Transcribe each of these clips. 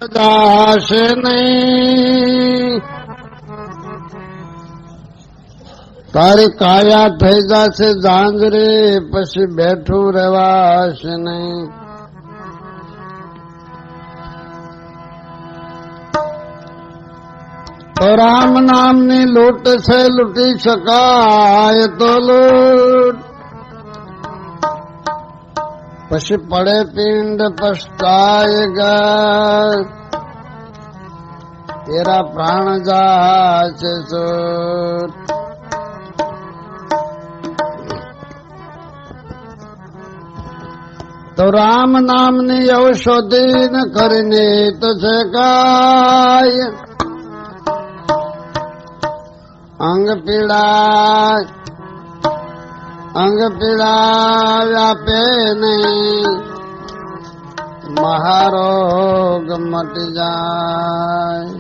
જાશે નહીં, તારી કાયા થઈ જશે ઝાંઝરી, પછી બેઠું રહેવાશે નહીં. તો રામ નામની લૂંટ છે, લૂંટી શકાય તો લૂંટ, પછી પડે પિંડ પસ્તાયગા, તેરા પ્રાણ જાશે છૂટ. તો રામ નામની ઔષધિ ન કરીને તો છે કાય, અંગ પીડા વ્યાપે નહીં, મહારોગ મટી જાય.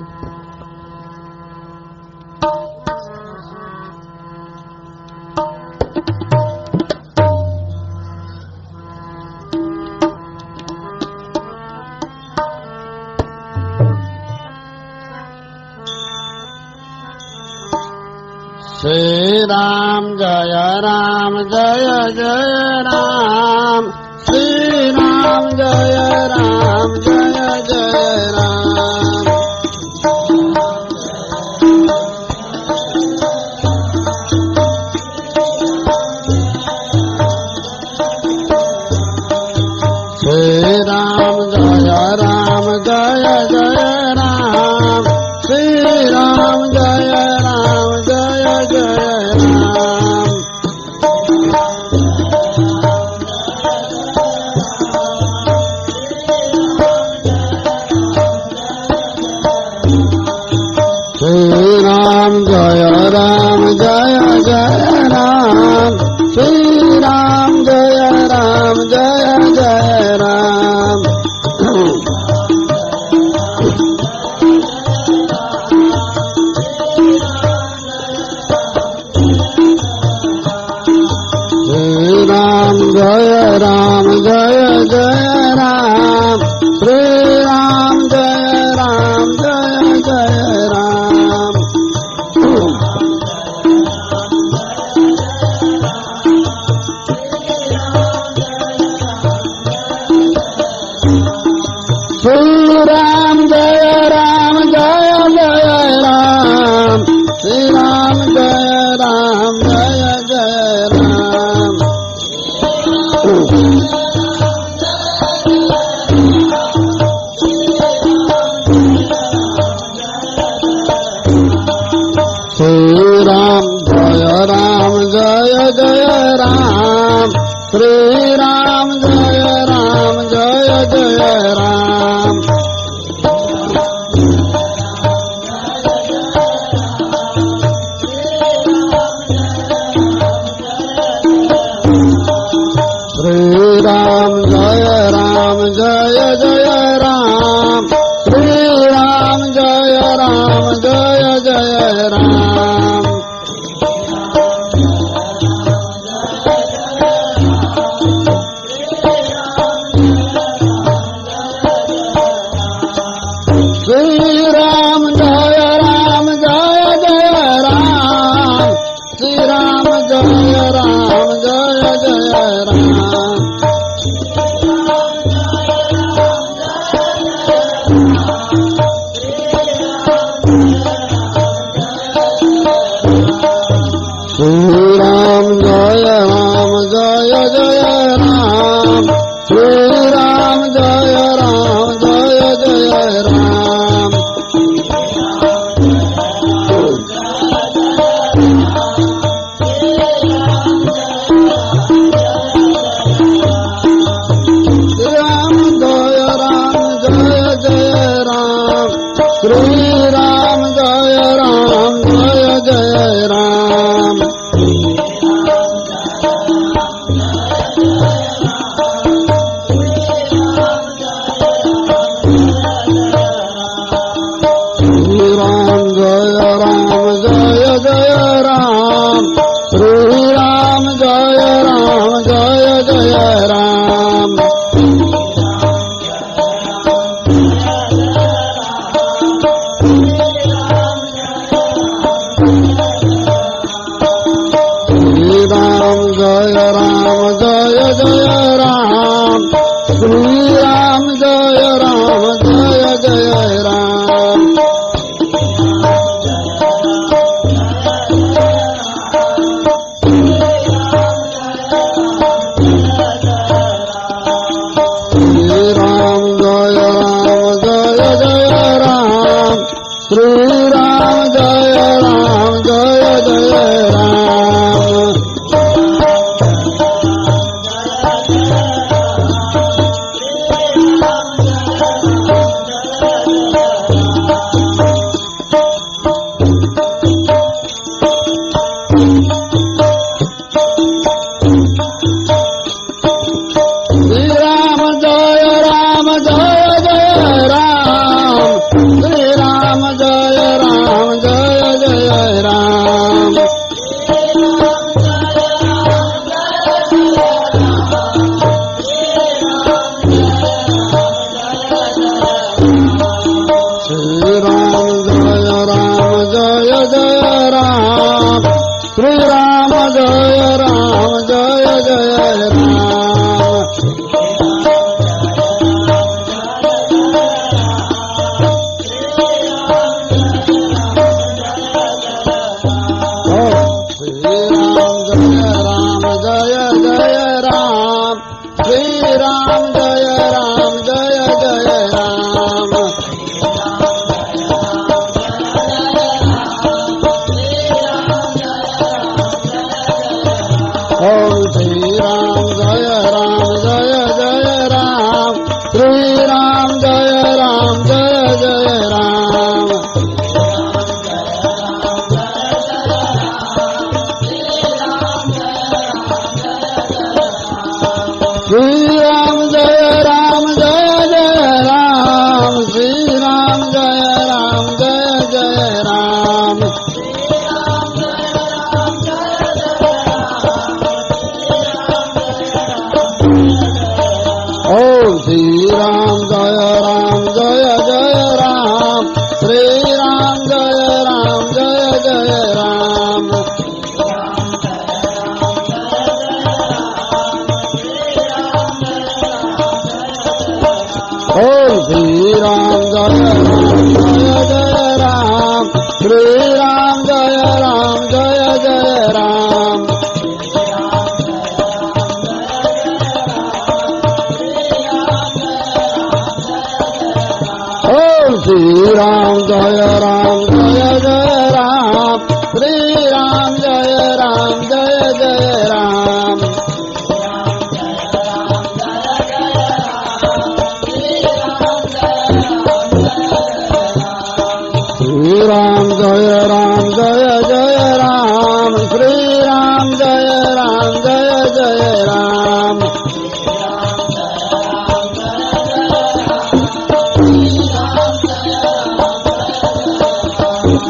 શ્રી રામ જય રામ જય જય રામ, શ્રી રામ જય રામ જય જય રામ. શ્રી રામ જય રામ જય જય રામ, શ્રી રામ જય રામ જય જય રામ. શ્રી રામ જય રામ જય જય રામ, શ્રી રામ જય રામ જય જય રામ. શ્રી રામ જય રામ જય જય રામ, શ્રી રામ જય રામ જય જય રામ. શ્રી રામ જય રામ જય જય રામ, શ્રી રામ જય રામ જય જય રામ. શ્રી રામ જય રામ જય જય રામ, શ્રી રામ જય રામ જય જય રામ. શ્રી રામ જય જય રામ. ઓમ શ્રી રામ જય જય રામ. શ્રી રામ જય જય રામ. ઓમ શ્રી રામ જય જય રામ. શ્રી રામ જય જય રામ. શ્રી રામ જય જય રામ. શ્રી રામ જય જય રામ.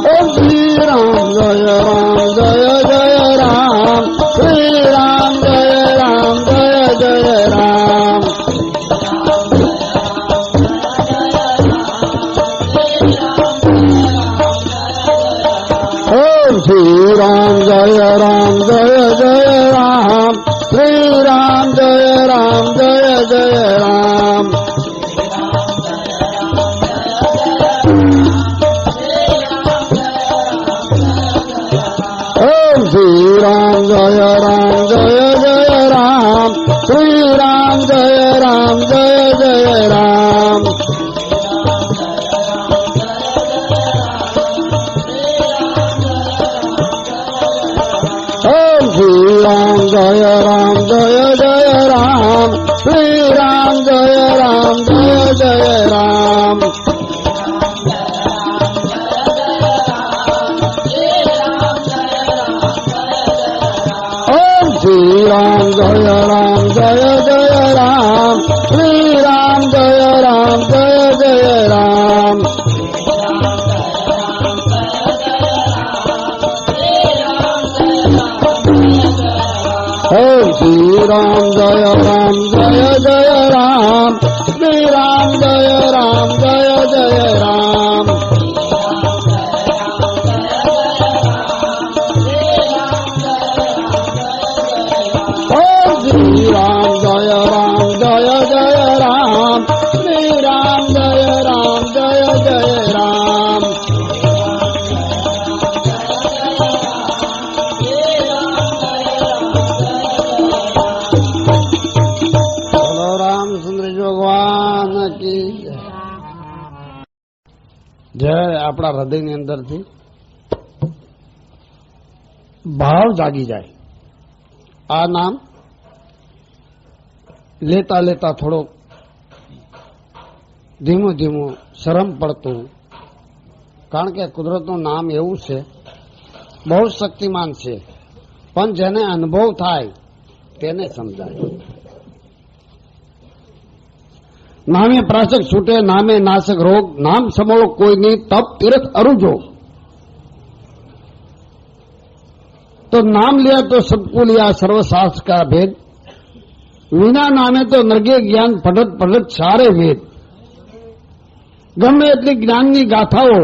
ઓમ શ્રી રામ જય જય રામ. શ્રી રામ જય જય રામ. ઓમ શ્રી રામ જય જય રામ. શ્રી રામ જય જય રામ. ઓમ શ્રી રામ જય જય રામ. શ્રી રામ જય જય રામ. ઓમ શ્રી રામ જય જય રામ. શ્રી રામ જય જય રામ. ઓમ શ્રી રામ જય જય રામ. શ્રી રામ જય જય રામ. ઓમ શ્રી રામ જય જય રામ. શ્રી રામ જય જય રામ. ઓમ શ્રી રામ જય જય રામ. શ્રી રામ જય જય રામ. બોલો રામચંદ્ર ભગવાન કી જય. આપણા હૃદયની અંદરથી ભાવ જાગી જાય. આ નામ લેતા લેતા થોડોક ધીમું ધીમું શરમ પડતું, કારણ કે કુદરતનું નામ એવું છે, બહુ શક્તિમાન છે, પણ જેને અનુભવ થાય તેને સમજાય. નામે પ્રાશક છૂટે, નામે નાશક રોગ, નામ સમોળો કોઈની તપ તીર્થ અરુજો. तो नाम लिया तो सबको लिया सर्वशास्त्र का भेद, विना नामे तो नरगे ज्ञान पढ़त पढ़त सारे वेद. गमे એટલી જ્ઞાનની ગાથાઓ,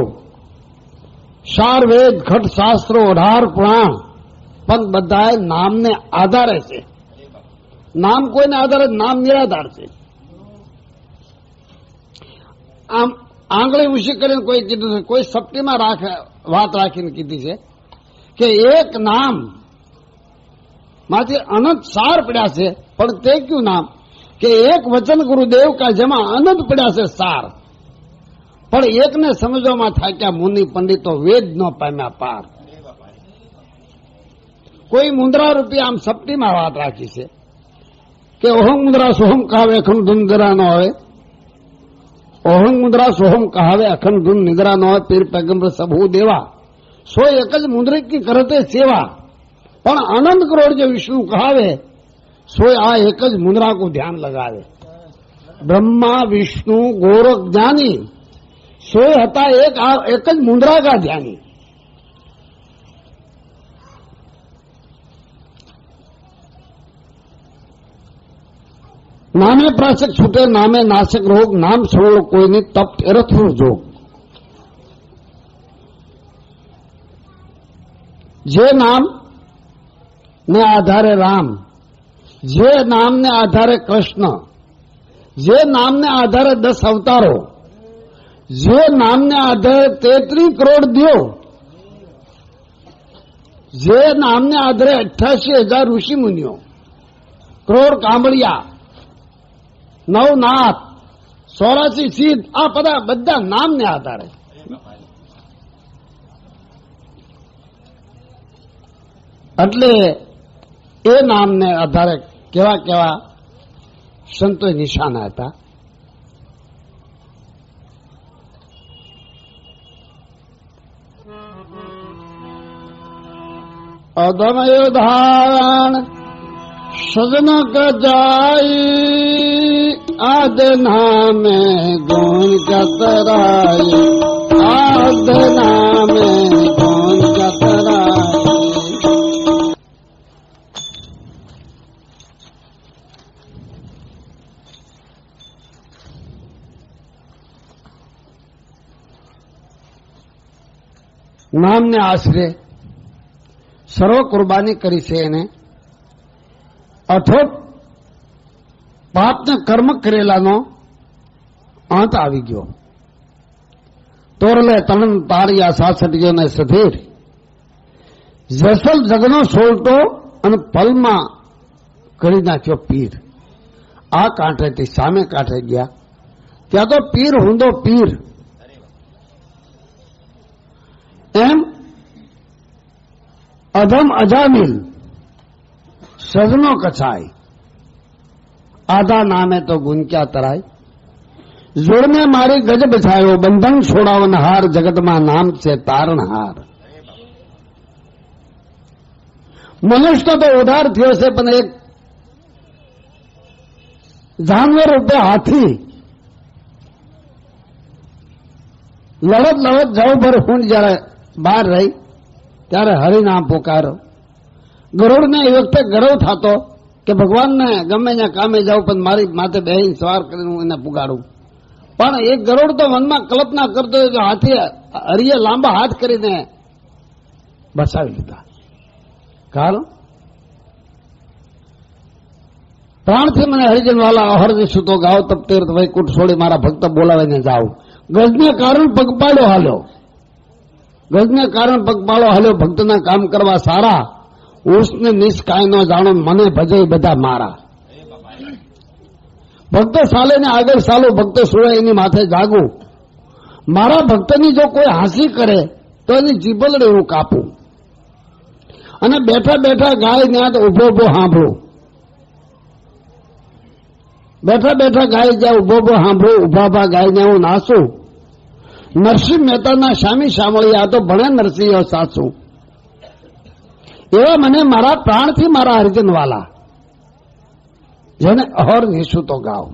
સાર વેદ, ખટ શાસ્ત્રો, 18 પુરાણ, પણ બધાએ નામને આધારે છે. નામ કોઈને આધારે, નામ નિરાધાર છે. આમ આંગળી ઊંચી કરીને કોઈ કીધું છે, કોઈ સપ્તીમાં વાત રાખીને કીધી છે કે એક નામ માંથી અનંત સાર પડ્યા છે, પણ તે ક્યું નામ કે એક વચન ગુરુદેવ કા જેમાં અનંત પડ્યા છે સાર, પણ એકને સમજવામાં થાક્યા મુનિ પંડિતો, વેદ ન પામ્યા પાર. કોઈ મુદ્રા રૂપી આમ સપ્તીમાં વાત રાખી છે કે ઓહમ મુદ્રા સોહમ કહાવે અખંડ ધૂન નિદ્રા ન હોય. ઓહમ મુદ્રા સોહમ કહાવે અખંડ ધૂન નિદ્રા ન હોય. પીર पैगंबर સબહુ દેવા, સો એક જ મુદ્રિક કી કરતે સેવા, પણ આનંદ કરોડ જે વિષ્ણુ કહાવે, સો આ એક જ મુદ્રા કો ધ્યાન લગાવે. બ્રહ્મા વિષ્ણુ ગોરખ જ્ઞાની, સો હતા એક જ મુદ્રા કા ધ્યાની. નામે પ્રાશક છૂટે, નામે નાશક રોગ, નામ સરોળ કોઈની તપ તીર્થ જોગ. જે નામ ને આધારે રામ, જે નામને આધારે કૃષ્ણ, જે નામને આધારે 10 અવતારો, જે નામને આધારે 33 કરોડ દેવ, જે નામને આધારે 88,000 ઋષિ મુનિઓ, કરોડ કાંબળિયા, 9 નાથ, 84 સિદ્ધ, આ બધા નામને આધારે. એટલે એ નામને આધારે કેવા કેવા સંતોએ નિશાના હતા. અધમય ધારણ સજન કજાઈ, આદ નામે ગુણ કતરાય, આદ નામે ગુણ કતરાય. નામને આશરે સર્વ કુરબાની કરી છે એને, અથોટ પાપને કર્મ કરેલાનો અંત આવી ગયો. તોરલે તનન તાળિયા 66 ને સધીર, જસલ જગનો સોલટો અને પલમાં કરી નાખ્યો પીર. આ કાંઠેથી સામે કાંઠે ગયા, ત્યાં તો પીર હુંદો પીર. એમ અધમ અજામિલ સજનો કછાય, આધા નામે તો ગુંક્યા તરાય. જોડને મારી ગજ બછાયો, બંધન છોડાવન હાર, જગતમાં નામ છે તારણહાર. મનુષ્ય તો ઉધાર થયો છે, પણ એક જાનવર રૂપે હાથી લડત લડત જવ ભર હું જયારે બહાર રહી ત્યારે હરિનામ પોકારો. ગરુડને એ વખતે ગર્વ થતો કે ભગવાનને ગમે ત્યાં કામે જાઉં પણ મારી માથે બેહીને સવાર કરીને હું એને પુગાડું. પણ એક ગરુડ તો મનમાં કલ્પના કરતો હતો કે હાથી હરિએ લાંબા હાથ કરીને બસાવી લીધા. કારણ પ્રાણથી મને હરિજન વાલા અહરજી સુતો ગાવ તપ તીર્થ વૈકુંઠ છોડી મારા ભક્ત બોલાવીને જાઓ. ગજને કારણ પગપાળો હાલ્યો, ગજને કારણ પગપાળો હાલ્યો. ભક્તના કામ કરવા સારા, ઉસને નિશ કાંઈ ન જાણો, મને ભજે બધા મારા. ભક્ત સાલે ને આગળ સાલો, ભક્ત સુવે એની માથે જાગું. મારા ભક્તની જો કોઈ હાંસી કરે તો એની જીભલડે હું કાપું. અને બેઠા બેઠા ગાય ત્યાં તો ઉભો ઉભો સાંભળું. બેઠા બેઠા ગાય જ્યાં ઉભો ઉભો સાંભળું, ઉભા ઉભા ગાય ને હું નાસું. નરસિંહ મહેતાના શામી સાંભળ્યા તો ભણે નરસિંહ સાસુ. એવા મને મારા પ્રાણથી મારા હરિજન વાલા, જેને અહર નિશું તો ગાવ.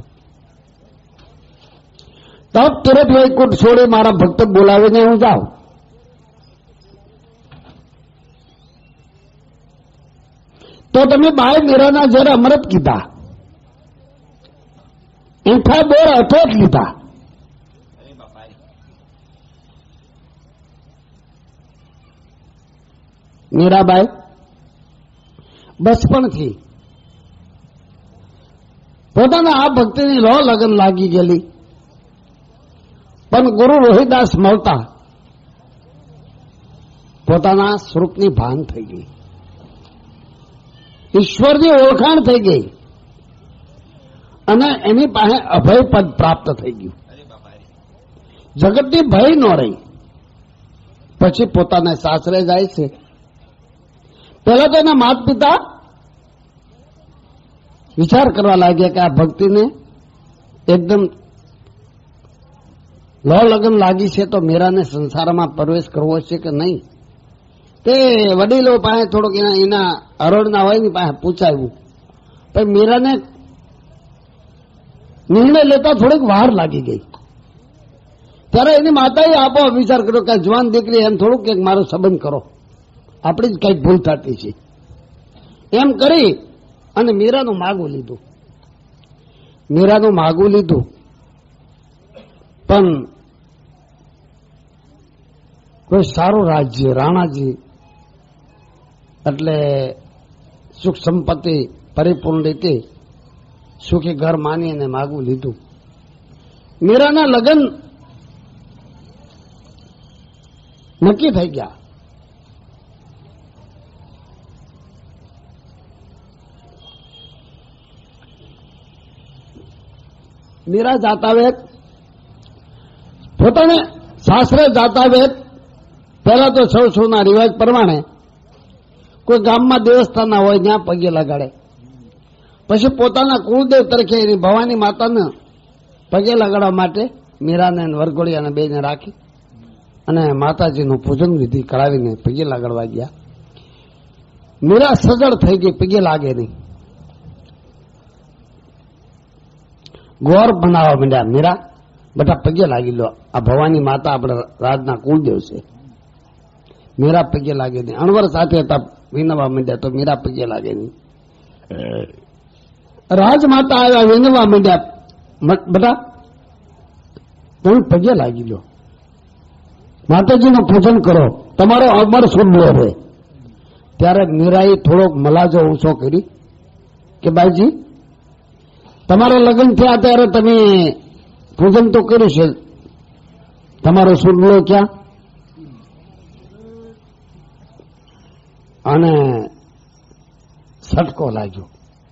તપ તીરથ વૈકુંઠ છોડી મારા ભક્ત બોલાવીને હું જાઉં. તો તમે બાય મીરાના જયારે અમૃત કીધા, એઠા બોર અઠોટ લીધા. મીરાબાઈ બચપણથી પોતાના આ ભક્તિની લો લગન લાગી ગયેલી, પણ ગુરુ રોહિદાસ મળતા પોતાના સ્વરૂપની ભાન થઈ ગઈ, ઈશ્વરની ઓળખાણ થઈ ગઈ અને એની પાસે અભય પદ પ્રાપ્ત થઈ ગયું. જગતની ભય ન રહી. પછી પોતાના સાસરે જાય છે. પહેલા તો એના માતા પિતા વિચાર કરવા લાગ્યા કે આ ભક્તિને એકદમ લો લગન લાગી છે તો મીરાને સંસારમાં પ્રવેશ કરવો છે કે નહીં. તે વડીલો પાસે થોડુંક એના હરોળના હોય ની પાસે પૂછાયું. પણ મીરાને નિર્ણય લેતા થોડીક વાર લાગી ગઈ. ત્યારે એની માતાએ આપો વિચાર કર્યો કે જવાન દીકરી એમ થોડુંક કે મારો સંબંધ કરો, આપણી જ કઈક ભૂલ થતી છે એમ કરી અને મીરાનું માગું લીધું. મીરાનું માગું લીધું પણ કોઈ સારું રાજ્ય રાણાજી એટલે સુખ સંપત્તિ પરિપૂર્ણ રીતે સુખી ઘર માનીને માગવું લીધું. મીરાના લગ્ન નક્કી થઈ ગયા. મીરા જાતા વેત પોતાને સાસરે જાતા વેત પહેલા તો સૌના રિવાજ પ્રમાણે કોઈ ગામમાં દેવસ્થાન હોય ત્યાં પગે લગાડે. પછી પોતાના કુળદેવ તરીકે એની ભવાની માતાને પગે લગાડવા માટે મીરાને વરઘોડિયાને બેને રાખી અને માતાજીનું પૂજન વિધિ કરાવીને પગે લગાડવા ગયા. મીરા સજળ થઈ ગઈ, પગે લાગે નહીં. ગોર બનાવવા માંડ્યા. મીરા બધા પગે લાગી લો, આ ભવાની માતા આપણા રાજના કુળદેવ છે. મીરા પગે લાગે નહીં. અણવર સાથે હતા વિનવા માંડ્યા તો મીરા પગે લાગે નહીં. રાજમાતા આવ્યા, વિનવા માંડ્યા. બધા તમે પગે લાગી લો, માતાજીનું પૂજન કરો, તમારો અમર સુંદર રહે. ત્યારે મીરાએ થોડોક મલાજો ઊંચો કરી કે બાઈજી, તમારા લગ્ન થયા ત્યારે તમે પૂજન તો કર્યું છે, તમારો સુરલો ક્યાં? અને સટકો લાગ્યો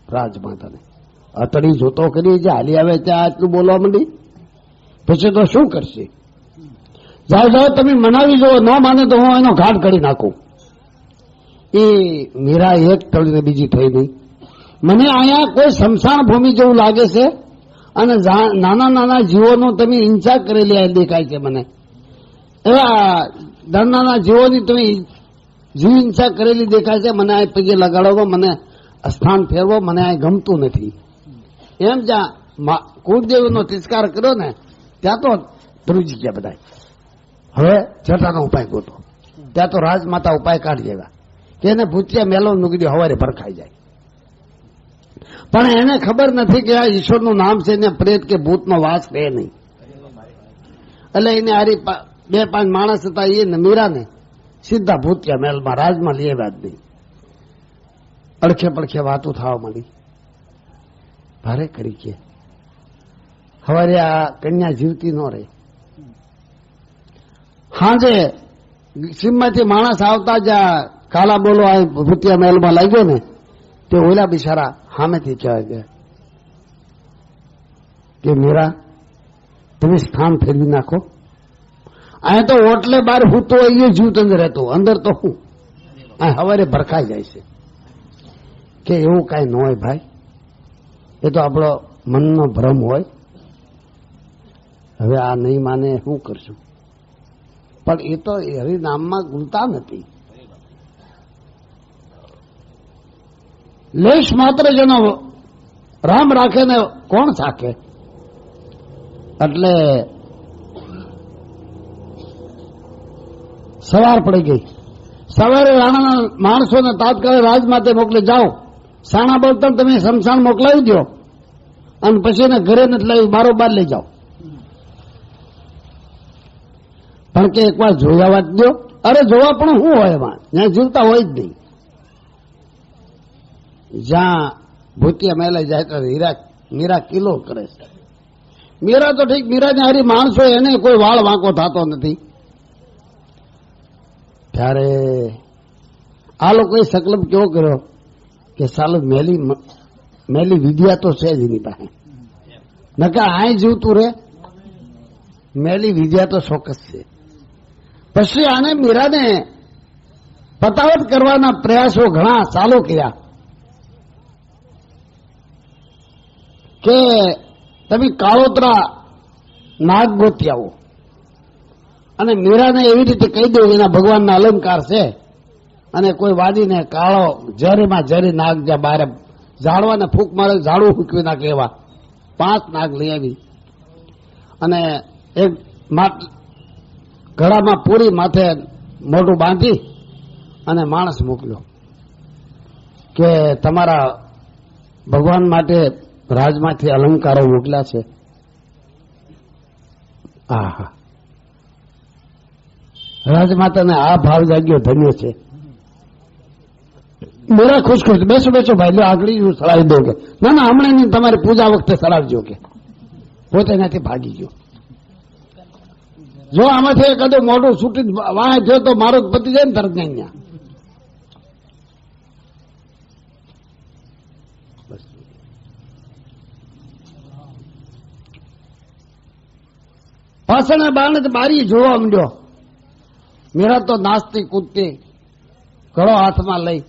રાજમાતાને. અતડી જોતો કરી જે હાલી આવે ત્યાં આટલું બોલવા માંડી, પછી તો શું કરશે? જાઓ જાઓ તમે મનાવી જુઓ, ન માને તો હું એનો ઘાટ કરી નાખું. એ મીરા એક ટળીને બીજી થઈ નહીં. મને અહીંયા કોઈ સ્મશાન ભૂમિ જેવું લાગે છે અને નાના નાના જીવોનો તમે હિંસા કરેલી દેખાય છે. મને એવા નાના જીવોની તમે જીવ હિંસા કરેલી દેખાય છે. મને આ પગે લગાડવો, મને સ્થાન ફેરવો, મને આ ગમતું નથી. એમ જ્યાં કુળદેવનો તિરસ્કાર કર્યો ને ત્યાં તો ધ્રુજી ગયા બધા. હવે જટાનો ઉપાય ગોતો. ત્યાં તો રાજમાતા ઉપાય કાઢી દેવા કે એને ભૂતિયા મેલો નુગડી હવારે ભરખાઈ જાય. પણ એને ખબર નથી કે આ ઈશ્વરનું નામ છે ને પ્રેત કે ભૂતનો વાસ રહે નહીં. એટલે એને હારી 2-5 માણસ હતા, એ મીરાને સીધા ભૂતિયા મહેલમાં રાજમાં લઈ આવ્યા જ નહીં. અડખે પડખે વાતો થવા માંડી. ભારે કરી કે હવારે આ કન્યા જીવતી ન રહે. હાજે સીમમાંથી માણસ આવતા જ્યાં કાલા બોલો આ ભૂતિયા મહેલમાં લાગ્યો ને તે ઓલા બિચારા સામેથી કહેવાય કે મીરા તમે સ્થાન ફેરવી નાખો. અહીંયા તો ઓટલે બાર હું તો એ જીવતંદ રહેતો, અંદર તો હું આ હવારે ભરખાઈ જાય છે. કે એવું કાંઈ ન હોય ભાઈ, એ તો આપણો મનનો ભ્રમ હોય. હવે આ નહીં માને શું કરશું? પણ એ તો હરિનામમાં ગુણતા નથી. લેશ માત્ર જેનો રામ રાખે ને કોણ સાકે? એટલે સવાર પડી ગઈ. સવારે રાણાના માણસોને તાત્કાલિક રાજમાતે મોકલે, જાઓ સાણા બળતણ તમે શમશાન મોકલાવી દો અને પછી એને ઘરે નથી લાવી બારોબાર લઈ જાઓ. પણ કે એકવાર જોયા વાત દો. અરે જોવા પણ શું હોય એમાં? જ્યાં જીવતા હોય જ નહીં. જ્યાં ભૂતિયા મેલે જાય તો મીરા કિલો કરે છે. મીરા તો ઠીક, મીરાને હારી માણસો એને કોઈ વાળ વાંકો થતો નથી. ત્યારે આ લોકોએ સંકલ્પ કેવો કર્યો કે સાલું મેલી વિદ્યા તો છે જ એની પાસે, નકા આય જીવતું રે. મેલી વિદ્યા તો ચોક્કસ છે. પછી આને મીરાને પતાવટ કરવાના પ્રયાસો ઘણા ચાલુ કર્યા કે તમે કાળોતરા નાગ ગોતી આવો અને મીરાને એવી રીતે કહી દો એના ભગવાનના અલંકાર છે અને કોઈ વાદીને કાળો ઝરીમાં ઝરી નાગ જ્યાં બહાર ઝાડવાને ફૂંક મારે ઝાડવું ફૂંકવી નાખે એવા 5 નાગ લઈ આવી અને એક ઘડામાં પૂરી માથે મોઢું બાંધી અને માણસ મોકલ્યો કે તમારા ભગવાન માટે રાજમાંથી અલંકારો મોકલ્યા છે. આહા, રાજમાતાને આ ભાવ જાગ્યો ધન્ય છે. मेरा खुश खुश बेसो बेसो भाई लो આગળ હું સળાવી દઉં કે ના ના હમણાં નહીં, તમારી પૂજા વખતે સળાવજો કે પોતે એનાથી ભાગી ગયો. જો આમાંથી કદો મોઢું છૂટી વાહ થયો તો મારો પતિ જાય ને તરત ને અહીંયા. પાછળના બારણે બારી જોવા માંડ્યો. મેરા તો નાસ્તી કૂદતી ઘડો હાથમાં લઈ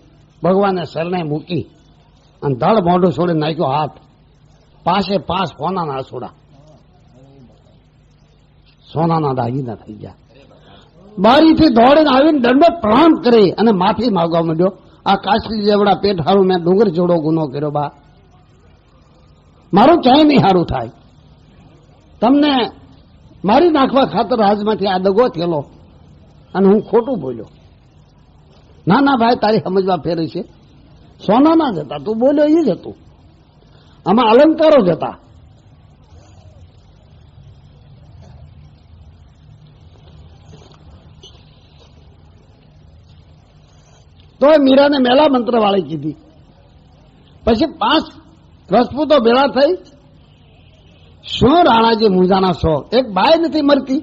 ભગવાને શરણે મૂકી અને ધડ મોઢું છોડી નાખ્યો હાથ. પાસે 5 સોનાના સોડા, સોનાના દાગીના થઈ ગયા. બારીથી દોડીને આવીને દંડવત પ્રણામ કરી અને માફી માંગવા માંડ્યો. આ કાશી જેવડા પેટ હારું મેં ડુંગર જેવડો ગુનો કર્યો બા, મારું ક્યાંય નહીં સારું થાય. તમને મારી નાખવા ખાતર રાજમાંથી આ દગો થયેલો અને હું ખોટું બોલ્યો. ના ના ભાઈ, તારી સમજવા ફેરી છે. સોનાના જ હતા, તું બોલ્યો એ જ હતું. આમાં અલંકારો જ હતા. તો મીરાને મેલા મંત્ર વાળી કીધી. પછી 5 રજપૂતો ભેળા થઈ. શું રાણાજી મૂંઝાના છો, એક બાય નથી મરતી.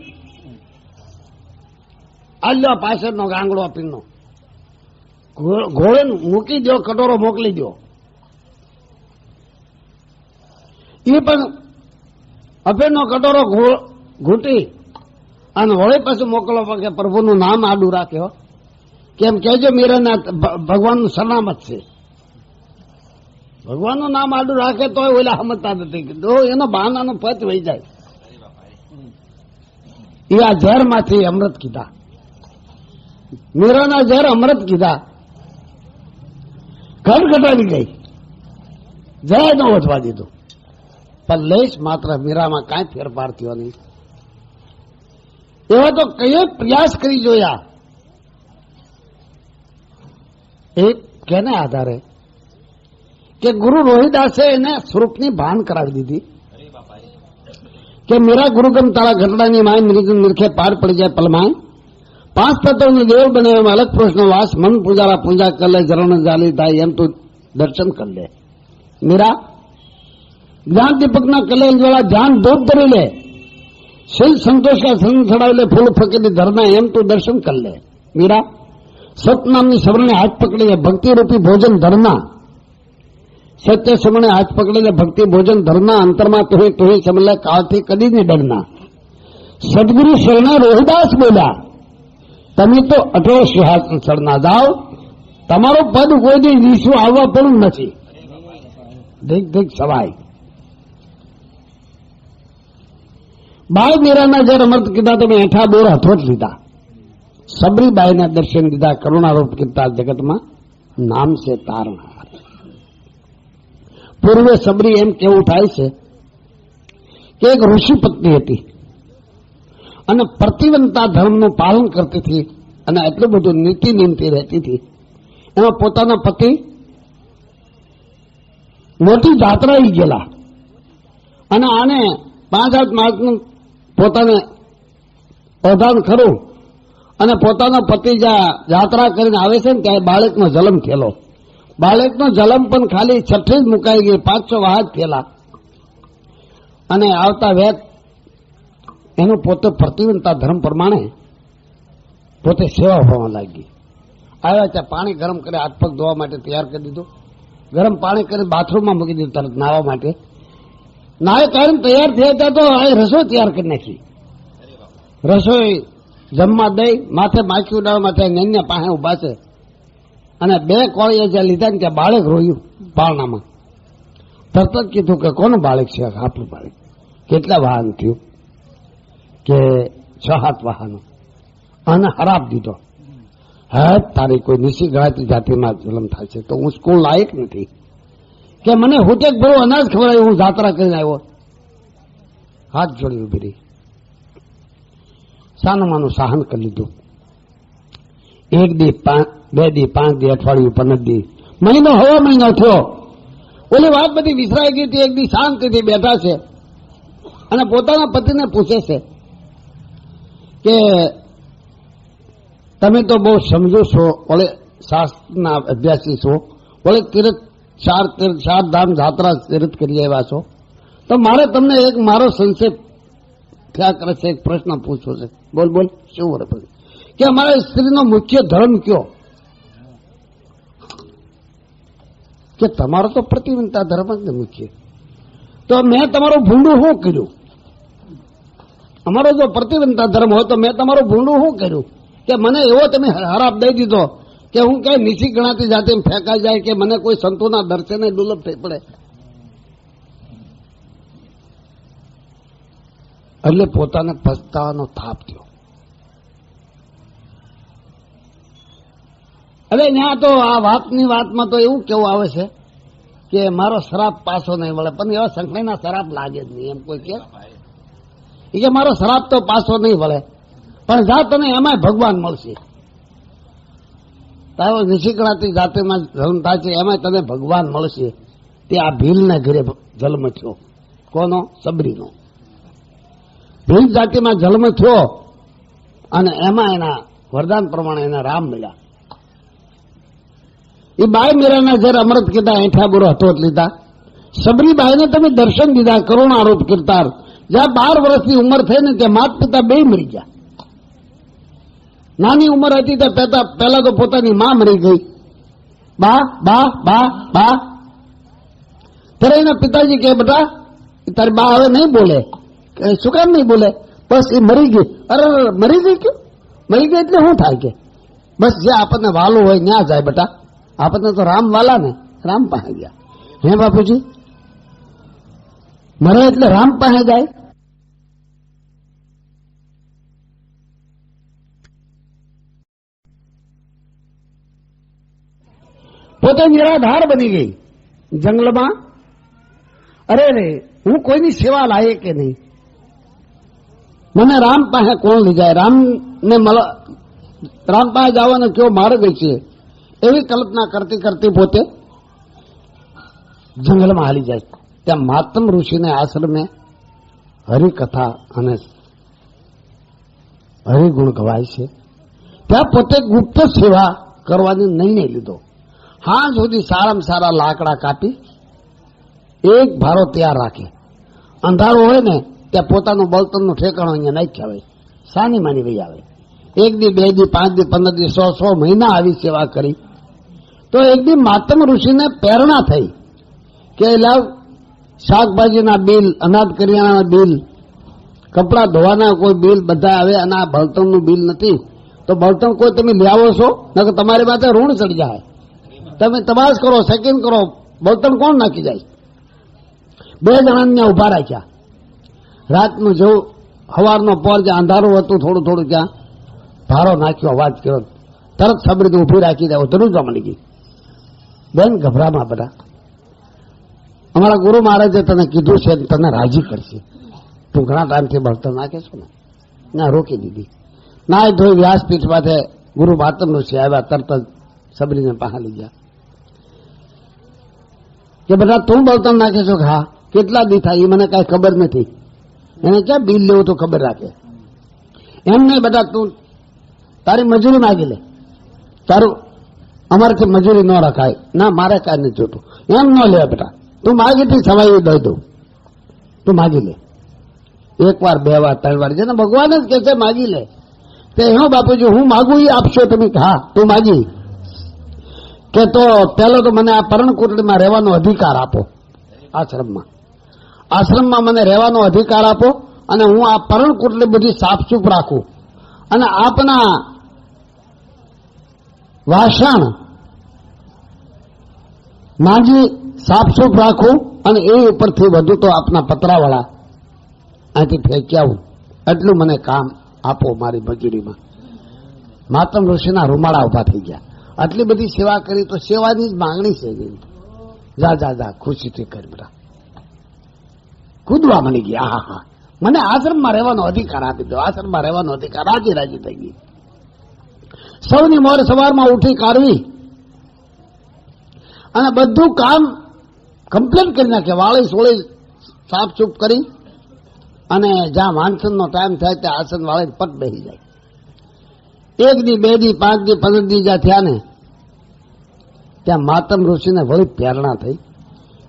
આલ્યો પાછળનો ગાંગડો પીનો ઘોડે મૂકી દો, કટોરો મોકલી દો. એ પણ અફેરનો કટોરો ઘૂંટી અને વળી પાછું મોકલવા કે પ્રભુનું નામ આડું રાખ્યો. કેમ કહેજો મીરાના ભગવાનનું સલામત છે. ભગવાનનું નામ આડું રાખે તો ઓલા સમજતા નથી, એનો બહાનાનો પત વહી જાય. એ આ ઝેરમાંથી અમૃત કીધા, મીરાના ઝેર અમૃત કીધા. ઘટઘટાડી ગઈ, જય ન વધવા દીધું. પણ લેશ માત્ર મીરામાં કાંઈ ફેરફાર થયો નહીં. એવા તો કયો પ્રયાસ કરી જોયા. એક કેને આધારે કે ગુરુ રોહિદાસે એને સ્વરૂપની ભાન કરાવી દીધી કે મેરા ગુરુગમ તારા ઘટડાની માય નિરખે પાર પડી જાય પલમાય. 5 તત્વોને દેવ બનાવ્યામાં અલગ પુરુષનો વાસ. મન પૂજારા પૂજા કર લે, જરણ જાલી થાય એમ તું દર્શન કર લે. મીરા જ્ઞાન દીપકના કલેલ જ્વાળા ધ્યાન ધૂપ ધરી લે. શિલ સંતોષ કા સંગ ચડાવી લે, ફૂલ ફકીરી ધરના એમ તું દર્શન કર લે. મીરા સતનામની સવરણે હાથ પકડી લે, ભક્તિ રૂપી ભોજન ધરના. સત્ય સમણે હાથ પકડી લે, ભક્તિ ભોજન ધરના. અંતરમાં તુહી સમલે, કાળથી કદી નહીં ડરના. સદગુરુ શરણે રોહિદાસ બોલ્યા, તમે તો અટલો સિંહાસન ચડના જાઓ, તમારું પદ કોઈ દી નીચું આવવા પણ નથી. દેખ દેખ સવાય. બાળ મીરાના જયારે અમૃત કીધા તમે એઠા બોર હથોટ લીધા. સબરીબાઈના દર્શન દીધા. કરુણારૂપ કીર્તા જગતમાં નામ છે તારણહાર. પૂર્વે સબરી એમ કેવું થાય છે કે એક ઋષિ પત્ની હતી અને પ્રતિવંતા ધર્મનું પાલન કરતી હતી અને એટલું બધું નીતિ નિયમથી રહેતી હતી. એમાં પોતાના પતિ મોટી જાત્રાએ ગયેલા અને આને 5 માસનું પોતાને પ્રધાન ખરું અને પોતાના પતિ જ્યાં યાત્રા કરીને આવે છે ને ત્યાં બાળકનો જન્મ થયેલો. બાળકનો જન્મ પણ ખાલી 6 જ મુકાઈ ગઈ, 500 વાહ જ થયેલા. અને આવતા વેત એનું પોતે પ્રતિવંતા ધર્મ પ્રમાણે પોતે સેવા હોવા લાગી. આવ્યા ત્યાં પાણી ગરમ કરી હાથ પગ ધોવા માટે તૈયાર કરી દીધું. ગરમ પાણી કરી બાથરૂમમાં મૂકી દીધું તરત નાહવા માટે. નાહે કાઢીને તૈયાર થયા ત્યાં તો આ રસોઈ તૈયાર કરી નાખી. રસોઈ જમવા દઈ, માથે માખી ઉડાવવા માટે નેન્યા પાસે ઉભા છે અને 2 કોળીએ જ્યાં લીધા ને ત્યાં બાળક રોયું પારણામાં. તરત જ કીધું કે કોનું બાળક છે? આપણું બાળક. કેટલા વાહન થયું? કે 6-7 વાહનો. અને હરાપ દીધો. હે તારી કોઈ નીચી ગણાતી જાતિમાં જન્મ થાય છે તો હું સ્કૂલ લાયક નથી કે મને હુટેક ભરું અનાજ ખવડાવ્યું, હું જાત્રા કરીને આવ્યો. હાથ જોડી ઉભી રહી. સાનુમાનું સહન કરી લીધું. 1 દી 2 દી 5 દી અઠવાડિયું 15 દી મહિનો હવા મહિનો થયો. ઓલી વાત બધી વિસરાઈ ગઈ હતી. 1 દી શાંતિથી બેઠા છે અને પોતાના પતિને પૂછે છે કે તમે તો બહુ સમજો છો, ઓલે શાસ્ત્રના અભ્યાસી છો, ભલે ચાર ધામ જાત્રા તીર્થ કરી આવ્યા છો, તો મારે તમને એક મારો સંશય થયા કરે છે, એક પ્રશ્ન પૂછવો છે. બોલ બોલ શું બોલે કે અમારા સ્ત્રીનો મુખ્ય ધર્મ કયો? કે તમારો તો પ્રતિવંતા ધર્મ જ ને મુખ્ય. તો મેં તમારું ભૂંડું શું કર્યું? અમારો જો પ્રતિવંતા ધર્મ હોય તો મેં તમારું ભૂંડું શું કર્યું કે મને એવો તમે હરાપ દઈ દીધો કે હું ક્યાંય નીચી ગણાતી જાતે ફેંકાઈ જાય કે મને કોઈ સંતોના દર્શને દુર્લભ થઈ પડે. એટલે પોતાને પસ્તાવાનો થાપ થયો. અરે ત્યાં તો આ વાતની વાતમાં તો એવું કેવું આવે છે કે મારો શ્રાપ પાછો નહીં મળે, પણ એવા સંખણીના શ્રાપ લાગે જ નહીં. એમ કોઈ કે મારો શ્રાપ તો પાછો નહીં મળે, પણ જા તને એમાં ભગવાન મળશે. તારો નિશિકણાતી જાતિમાં જન્મ થાય છે, એમાં તને ભગવાન મળશે. તે આ ભીલના ઘરે જન્મ થયો. કોનો? સબરીનો. ભીલ જાતિમાં જન્મ થયો અને એમાં એના વરદાન પ્રમાણે એને રામ મળ્યા. એ બાઈ મીરાના જયારે અમૃત કીધા એઠા બુરો હથોટ લીધા. સબરીબાઈને તમે દર્શન દીધા, કરુણારૂપ કીર્તાર. જ્યાં 12 વર્ષની ઉંમર થઈ ને ત્યાં માતા પિતા બે મરી ગયા. નાની ઉંમર હતી તો પહેલા તો પોતાની માં મરી ગઈ. બા બા બા બા. ત્યારે એના પિતાજી કે બેટા તારી બા હવે નહીં બોલે. શું કામ નહીં બોલે? બસ એ મરી ગઈ. અરે મરી ગઈ ક્યું? મરી ગઈ એટલે શું થાય કે બસ જે આપણને વાલું હોય ત્યાં જાય બેટા. આપણને તો રામ વાલા ને, રામ પાસે ગયા. હે બાપુજી, મરે એટલે રામ પાસે જાય. પોતે નિરાધાર બની ગઈ જંગલમાં. અરે રે, હું કોઈની સેવા લાયક કે નહીં. મને રામ પાસે કોણ લઈ જાય? રામ પાસે જવાનો કયો માર્ગ છે એવી કલ્પના કરતી કરતી પોતે જંગલમાં હાલી જાય. ત્યાં માતમ ઋષિને આશ્રમે હરિકથા અને હરિગુણ ગવાય છે. ત્યાં પોતે ગુપ્ત સેવા કરવાની નિર્ણય લીધો. હા સુધી સારામાં સારા લાકડા કાપી એક ભારો તૈયાર રાખે. અંધારું હોય ને ત્યાં પોતાનું બળતણનું ઠેકાણું અહીંયા નાખ્યા હોય. સાની માની વહી આવે. 1 દી 2 દી 5 દી 15 દી 100 મહિના આવી સેવા કરી. તો એક દી માતમ ઋષિને પ્રેરણા થઈ કે લાવ શાકભાજીના બિલ, અનાજ કરિયાણાના બિલ, કપડાં ધોવાના કોઈ બિલ બધા આવે અને આ બળતણનું બિલ નથી. તો બળતણ કોઈ તમે લઈ આવો છો નકર તમારી પાસે ઋણ ચડી જાય. તમે તપાસ કરો, સેકન્ડ કરો, બળતણ કોણ નાખી જાય? 2 જણાને ઉભા રાખ્યા. રાતનું જેવું સવારનો પોર જ્યાં અંધારું હતું થોડું થોડું ત્યાં ભારો નાખ્યો, અવાજ કર્યો. તરત સબરી ઉભી રાખી દે. ધ્રુજવા મળી ગઈ. બેન ગભરામાં બધા. અમારા ગુરુ મહારાજે તને કીધું છે તને રાજી કરશે. તું ઘણા ટાઈમથી બળતણ નાખે છો ને. ના, રોકી દીધી. ના ધોઈ વ્યાસપીઠ પાસે ગુરુ માતમ ઋષિ આવ્યા. તરત જ સબરીને પાસે લઈ ગયા કે બધા તું બળતણ નાખે છો? હા. કેટલા દી થાય? એ મને કઈ ખબર નથી. એને ક્યાં બિલ લેવું તો ખબર રાખે. એમ નહીં બેટા, તું તારી મજૂરી માગી લે. તારું અમારાથી મજૂરી ન રખાય. ના, મારે કાંઈ નથી જોતું. એમ ન લે બેટા, તું માગીથી સવાઈ દઈ દઉં. તું માગી લે. 1 વાર 2 વાર 3 વાર, જેને ભગવાન જ કે છે માગી લે. તે હો બાપુજી હું માગું એ આપશો તમે? હા, તું માગી. કે તો પહેલો તો મને આ પર્ણકુટડીમાં રહેવાનો અધિકાર આપો. આશ્રમમાં મને રહેવાનો અધિકાર આપો અને હું આ પર્ણકુટડી બધી સાફસૂફ રાખું અને આપના વાસણ માંજી સાફસૂફ રાખું અને એ ઉપરથી વધુ તો આપના પતરાવાળા અહીંથી ફેંકી આવું. એટલું મને કામ આપો મારી મજૂરીમાં. માતમ ઋષિના રૂમાળા ઉભા થઈ ગયા. આટલી બધી સેવા કરી તો સેવાની જ માંગણી છે. જા જા જા, ખુશીથી કરી બેટા. કૂદવા મળી ગયા. હા હા, મને આશ્રમમાં રહેવાનો અધિકાર આપી દો, આશ્રમમાં રહેવાનો અધિકાર. રાજી રાજી થઈ ગઈ. સૌની મોર સવારમાં ઉઠી કાઢવી અને બધું કામ કમ્પ્લીટ કરી નાખે. વાળી સોળી સાફસૂફ કરી અને જ્યાં વાંચનનો ટાઈમ થાય ત્યાં આસન વાળી પટ બેસી જાય. 1 દી 2 દી 5 દી 15 દી જ્યાં થયા ને ત્યાં માતમ ઋષિને વળી પ્રેરણા થઈ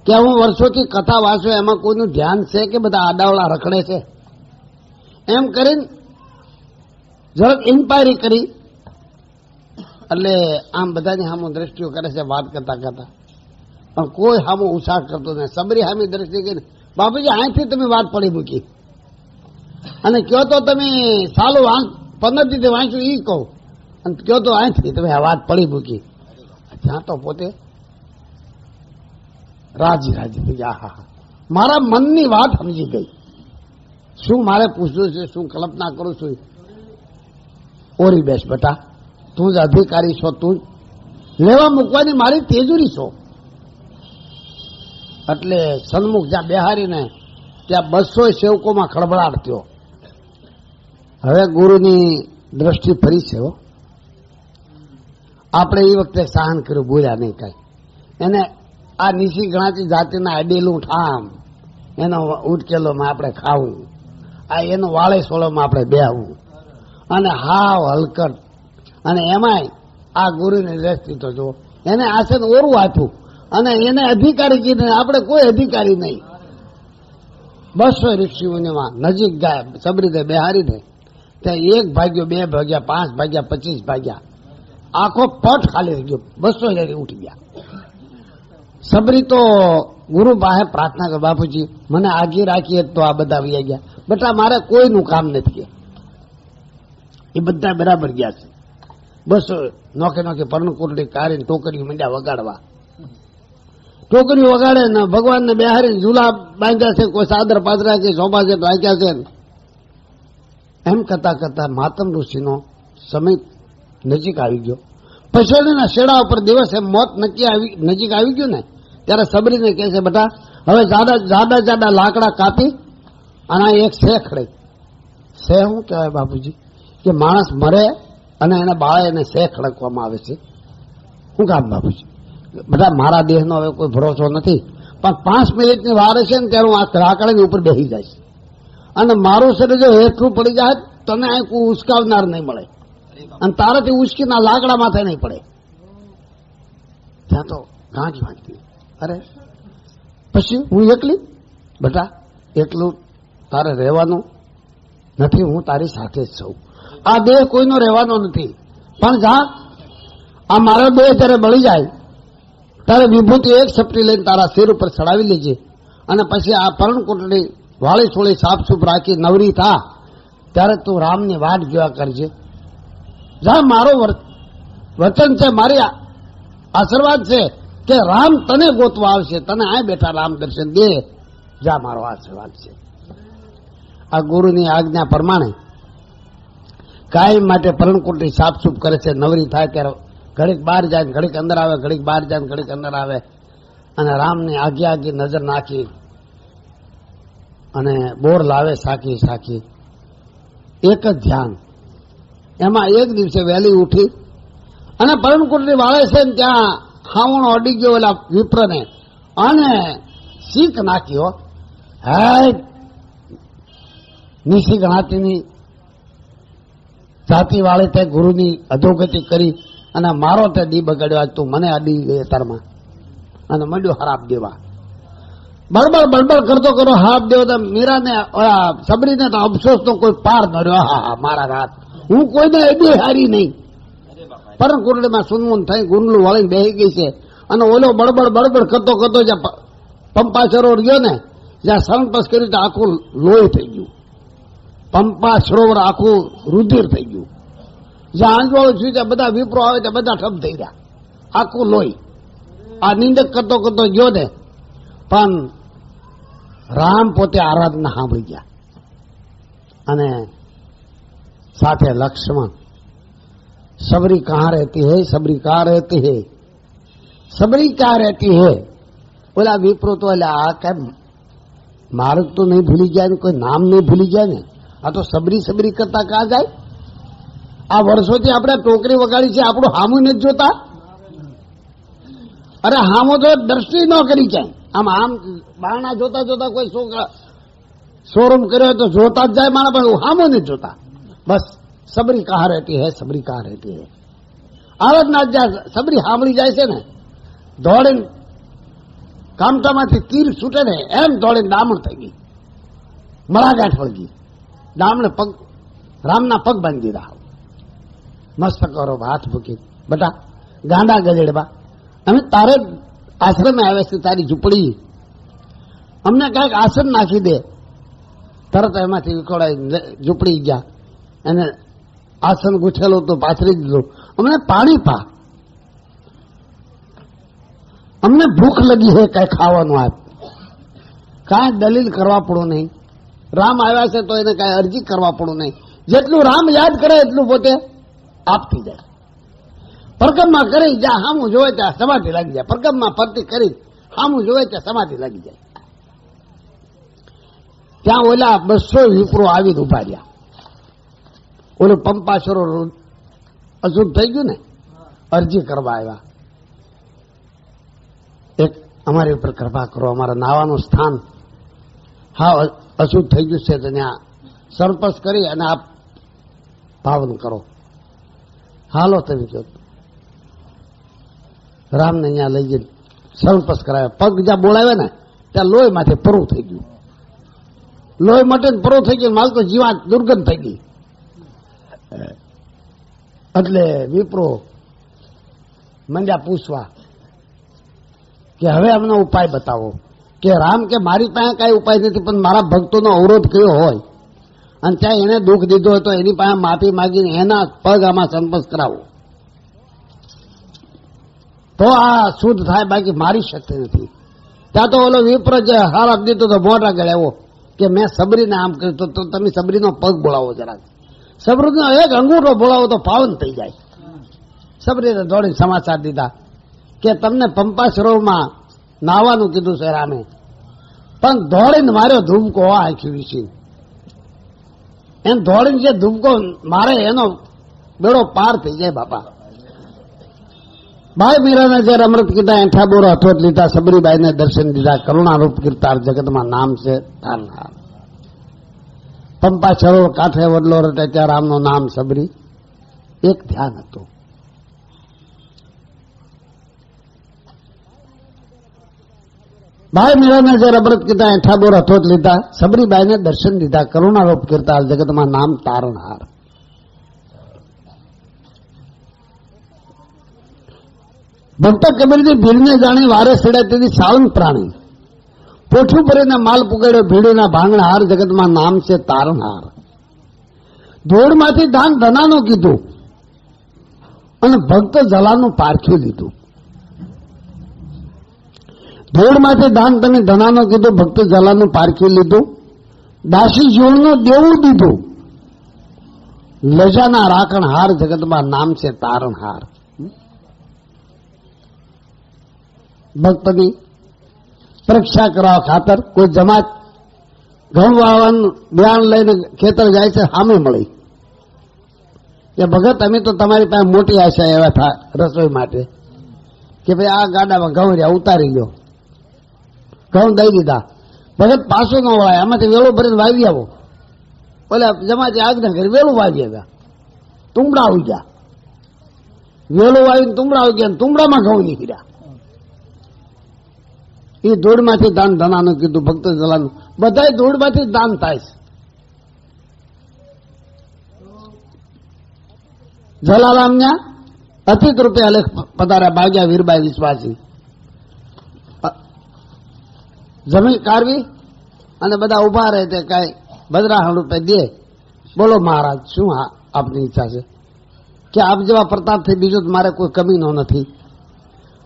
કે હું વર્ષોથી કથા વાંચું, એમાં કોઈનું ધ્યાન છે કે બધા આડાવડા રખડે છે? એમ કરીને જરાક ઇન્ક્વાયરી કરી. એટલે આમ બધાની સામું દ્રષ્ટિઓ કરે છે વાત કરતા કરતા, પણ કોઈ સામું ઉત્સાહ કરતો નહીં. સબરી સામી દ્રષ્ટિ કરીને, બાપુજી અહીંથી તમે વાત પડી મૂકી અને કયો તો તમે સાલું પંદરથી વાંચ્યું એ કહું, અને કયો તો અહીંથી તમે આ વાત પડી મૂકી. ત્યાં તો પોતે રાજી થઈ ગયા. હા, મારા મનની વાત સમજી ગઈ. શું મારે પૂછવું છે, શું કલ્પના કરું છું? ઓરી બેસ બેટા, તું જ અધિકારી છો, તું લેવા મૂકવાની મારી તેજુરી છો. એટલે સન્મુખ જ્યાં બેહારીને ત્યાં 200 સેવકોમાં ખળભળાટ થયો. હવે ગુરુની દ્રષ્ટિ ફરી છે. આપણે એ વખતે સહન કર્યું, બોલ્યા નહીં કાંઈ. એને આ નીચી ગણાતી જાતિના અડેલું ઠામ, એનો ઉટકેલોમાં આપણે ખાવું, આ એનો વાળે સોળોમાં આપણે બેહવું, અને હાવ હલકટ. અને એમાંય આ ગુરુની દ્રષ્ટિ તો જો, એને આસન ઓરું આપ્યું અને એને અધિકારી કીધું. આપણે કોઈ અધિકારી નહીં. 200 ઋષિઓમાં નજીક ગયા સબરીને બેહારીને ત્યાં 1 ભાગ્યો, 2 ભાગ્યા, 5 ભાગ્યા, 25 ભાગ્યા, આખો પટ ખાલી રહી ગયો. 200 જયારે ઉઠી ગયા. સબરી તો ગુરુ પાસે પ્રાર્થના કર, બાપુજી મને આગી રાખીએ તો આ બધા વ્યા ગયા. બેટા મારે કોઈનું કામ નથી. એ બધા બરાબર ગયા છે. 200 નોખે નોખે પર્ણકુંડળી કાઢીને ટોકરીઓ મંડ્યા વગાડવા. ટોકરીઓ વગાડે ને ભગવાનને બેહારીને ઝૂલા બાંધ્યા છે, કોઈ સાદર પાદરા છે, સોભા છે રાખ્યા છે. એમ કરતા કરતા માતમ ઋષિનો સમય નજીક આવી ગયો. પછડીના શેડા ઉપર દિવસે મોત નજીક આવી ગયું ને ત્યારે સબરીને કહે છે, બેટા હવે જાડા લાકડા કાપી અને એક સે ખડે. સે શું કહેવાય બાપુજી? કે માણસ મરે અને એને બાળે એને સે ખડકવામાં આવે છે. શું કામ બાપુજી? બધા મારા દેહનો હવે કોઈ ભરોસો નથી, પણ 5 મિનિટની વાર છે ને ત્યારે હું આ લાકડાની ઉપર બેસી જાય અને મારું શરીર જો હેઠું પડી જાય તને અહીં કોઈ ઉસકાવનાર નહીં મળે અને તારાથી ઉસકીના લાકડા માથે નહીં પડે. ત્યાં તો ગાંઠ વાંચતી. અરે પછી હું એકલી? બેટા એકલું તારે રહેવાનું નથી, હું તારી સાથે જ છું. આ દેહ કોઈનો રહેવાનો નથી, પણ જા આ મારો દેહ જ્યારે બળી જાય ત્યારે વિભૂતિ એક સપટી લઈને તારા શિર ઉપર ચડાવી લેજે અને પછી આ પર્ણકુંડળી વાળી સોળી સાફસૂફ રાખી નવરી થા ત્યારે તું રામની વાટ જોયા કરજે. જા મારો વચન છે, મારી આશીર્વાદ છે કે રામ તને ગોતવા આવશે, તને આ બેઠા રામ દર્શન દે. જા મારો આશીર્વાદ છે. આ ગુરુની આજ્ઞા પ્રમાણે કાયમ માટે પર્ણકુંડળી સાફસૂફ કરે છે. નવરી થાય ત્યારે ઘડીક બહાર જાય, ઘડીક અંદર આવે, ઘડીક બહાર જાય, ઘડીક અંદર આવે અને રામની આગી નજર નાખી અને બોર લાવે સાખી. એક જ ધ્યાન. એમાં એક દિવસે વહેલી ઉઠી અને પર્ણકુંડળી વાળે છે ને ત્યાં હાવણો અડી ગયો ઓલા વિપ્રને અને શીખ નાખ્યો. હે નીચી ગણાતીની જાતિ વાળે તે ગુરુની અધોગતિ કરી અને મારો તે દી બગાડ્યો. આજ તું મને અડી ગઈ તરમાં અને મંડ્યો હરાપ દેવા. બળબડ કરતો હાફ દેવો તો મીરાને સબરીને તો અફસોસ તો કોઈ પાર ન રહ્યો. હા મારા રાત હું કોઈને અડી હારી નહીં. પર્ણકુંડળીમાં સુનમુન થઈ ગુંડલું વળીને બેસી ગઈ છે અને ઓલો બળબડ કરતો જ્યાં પંપા સરોવર ગયો ને જ્યાં શરણપસ કર્યું તો આખું લોહી થઈ ગયું. પંપા સરોવર આખું રુધિર થઈ ગયું. જ્યાં આંજવાળું થયું ત્યાં બધા વિપ્રો આવે ત્યાં બધા ઠપ થઈ ગયા, આખું લોહી. આ નિંદક કરતો ગયો ને પણ રામ પોતે આરાધના સાંભળી ગયા અને સાથે લક્ષ્મણ. सबरी कहाँ रहती है, सबरी कहाँ रहती है, सबरी क्या रहती है? बोला विप्रो तो आ क्या मार्ग तो नहीं भूली जाए ने, कोई नाम नहीं भूली जाए ने, आ तो सबरी करता कहा जाए? आ वर्षोથી આપણે ટોકરી વગાડી છે, આપણું હામું નથી જોતા? અરે હામો તો દ્રષ્ટિ ન કરી જાય. આમ બારણા જોતા કોઈ શોરૂમ કર્યો તો જોતા જ જાય મારા, પણ હામો નથી જોતા. બસ सबरी कहाँ रहती है, सबरी कहाँ रहती है. આરાધના જ્યાં સબરી સાંભળી જાય છે ને દોડીને કામટામાંથી તીર છૂટે ને એમ દોડીને ડામણ થઈ ગઈ, મળાગાંઠ વળગી. ડામણે પગ, રામના પગ બાંધી દીધા. મસ્તક કરો હાથ મૂકી, બેટા ગાંડા ગજેડવા, અમે તારે આશ્રમે આવ્યા છે, તારી ઝૂંપડી, અમને કાંઈક આસન નાખી દે. તરત એમાંથી વિખોડાઈ ઝૂંપડી ગયા, એને આસન ગૂંથેલું તો પાથરી દીધું. અમને પાણી પા, અમને ભૂખ લગી છે, કઈ ખાવાનું આપ. કાંઈ દલીલ કરવા પડો નહીં. રામ આવ્યા છે તો એને કાંઈ અરજી કરવા પડું નહીં. જેટલું રામ યાદ કરે એટલું પોતે આપતી જાય. પરકમમાં કરી જ્યાં હામું જોવે ત્યાં સમાધિ લાગી જાય. પરકમમાં ફરતી કરી હામું જોવે ત્યાં સમાધિ લાગી જાય. ત્યાં ઓલા 200 વિપ્રો આવીને ઉભા રહ્યા. ઓલું પંપાસુરો અશુદ્ધ થઈ ગયું ને, અરજી કરવા આવ્યા. એક અમારી ઉપર કૃપા કરો, અમારા નાવાનું સ્થાન હા અશુદ્ધ થઈ ગયું છે, તો ત્યાં સરપસ કરી અને આપ પાવન કરો. હાલો તમે કહો. રામને અહીંયા લઈ જઈને સરપસ કરાવે. પગ જ્યાં બોલાવે ને ત્યાં લોહી માંથી પરું થઈ ગયું. લોહી માટે પરો થઈ ગયો, માલ તો જીવાત દુર્ગંધ થઈ ગઈ. એટલે વિપ્રો મંડ્યા પૂછવા કે હવે અમને ઉપાય બતાવો. કે રામ કે મારી પાસે કઈ ઉપાય નથી, પણ મારા ભક્તોનો અવરોધ કયો હોય અને ત્યાં એને દુઃખ દીધો હોય તો એની પાસે માફી માગીને એના પગ આમાં સંપર્ક કરાવો તો આ શુદ્ધ થાય, બાકી મારી શક્તિ નથી. ત્યાં તો ઓલો વિપ્ર જે હાર આપી દીધો તો મોટા ગળ્યાવો કે મેં સબરીને આમ કર્યું, તો તમે સબરીનો પગ બોલાવો જરાક, સબરીનો એક અંગૂઠો બોલાવો તો પાવન થઈ જાય. સબરીને દોડીને સમાચાર દીધા કે તમને પંપા સરોવરમાં નાહવાનું કીધું છે રામે, પણ દોડીને માર્યો ધૂમકો આંખી વિશે. એમ દોડીને જે ધૂમકો મારે એનો બેડો પાર થઈ જાય બાપા. ભાઈ મીરાને જયારે અમૃત કીધા, એઠા બોરો હથોટ લીધા, સબરીબાઈને દર્શન દીધા, કરુણારૂપ કીર્તાર જગતમાં નામ છે તારનાર. પંપા સરોવર કાંઠે વડલો રટે ત્યાં રામનું નામ સબરી. એક ધ્યાન હતું. ભાઈ મીરાને જયારે અમૃત કીધા, એઠા બોર હથોટ લીધા, સબરીબાઈને દર્શન દીધા, કરુણારૂપ કીર્તાર જગતમાં નામ તારનાર. ભક્ત કબીરજી ભીડને જાણી વારે સડે તેથી સાવન પ્રાણી, પોઠું ભરીને માલ પુગાડ્યો ભીડીના ભાંગણા હાર, જગતમાં નામ છે તારણહાર. ધોળમાંથી દાન ધનાનું કીધું અને ભક્ત જલાનું પારખ્યું લીધું. ધોળમાંથી દાન તમે ધનાનું કીધું, ભક્ત જલાનું પારખ્યું લીધું. દાસી જીવનનું દેવું દીધું, લજાના રાખણ હાર, જગતમાં નામ છે તારણહાર. ભક્તની પરીક્ષા કરવા ખાતર કોઈ જમાત ઘઉં વાવવાનું બિયાણ લઈને ખેતર જાય છે, સામે મળી કે ભગત અમે તો તમારી પાસે મોટી આશા એવા થાય રસોઈ માટે કે ભાઈ આ ગાડામાં ઘઉં રહ્યા ઉતારી લો. ઘઉં દઈ દીધા. ભગત પાછું ન વળાય, આમાંથી વેલું ભરીને વાવી આવો. બોલે જમાતે આજ્ઞા કરી, વેલું વાવી આવ્યા, તુંબડા આવી ગયા. વેલું વાવીને તુંબડા આવી ગયા, તુંબડામાં ઘઉં નીકળ્યા. એ ધૂળમાંથી દાન ધનાનું કીધું, ભક્ત જલાનું. બધા ધૂળમાંથી દાન થાય છે. જલારામના અતિત રૂપે અલેખ પધાર્યા ભાગ્યા વીરબાઈ વિશ્વાસી. જમીન કાઢવી અને બધા ઉભા રહે તે કઈ બદરાહણ રૂપે દે. બોલો મહારાજ, શું આપની ઈચ્છા છે? કે આપ જેવા પ્રતાપથી બીજું મારે કોઈ કમીનો નથી,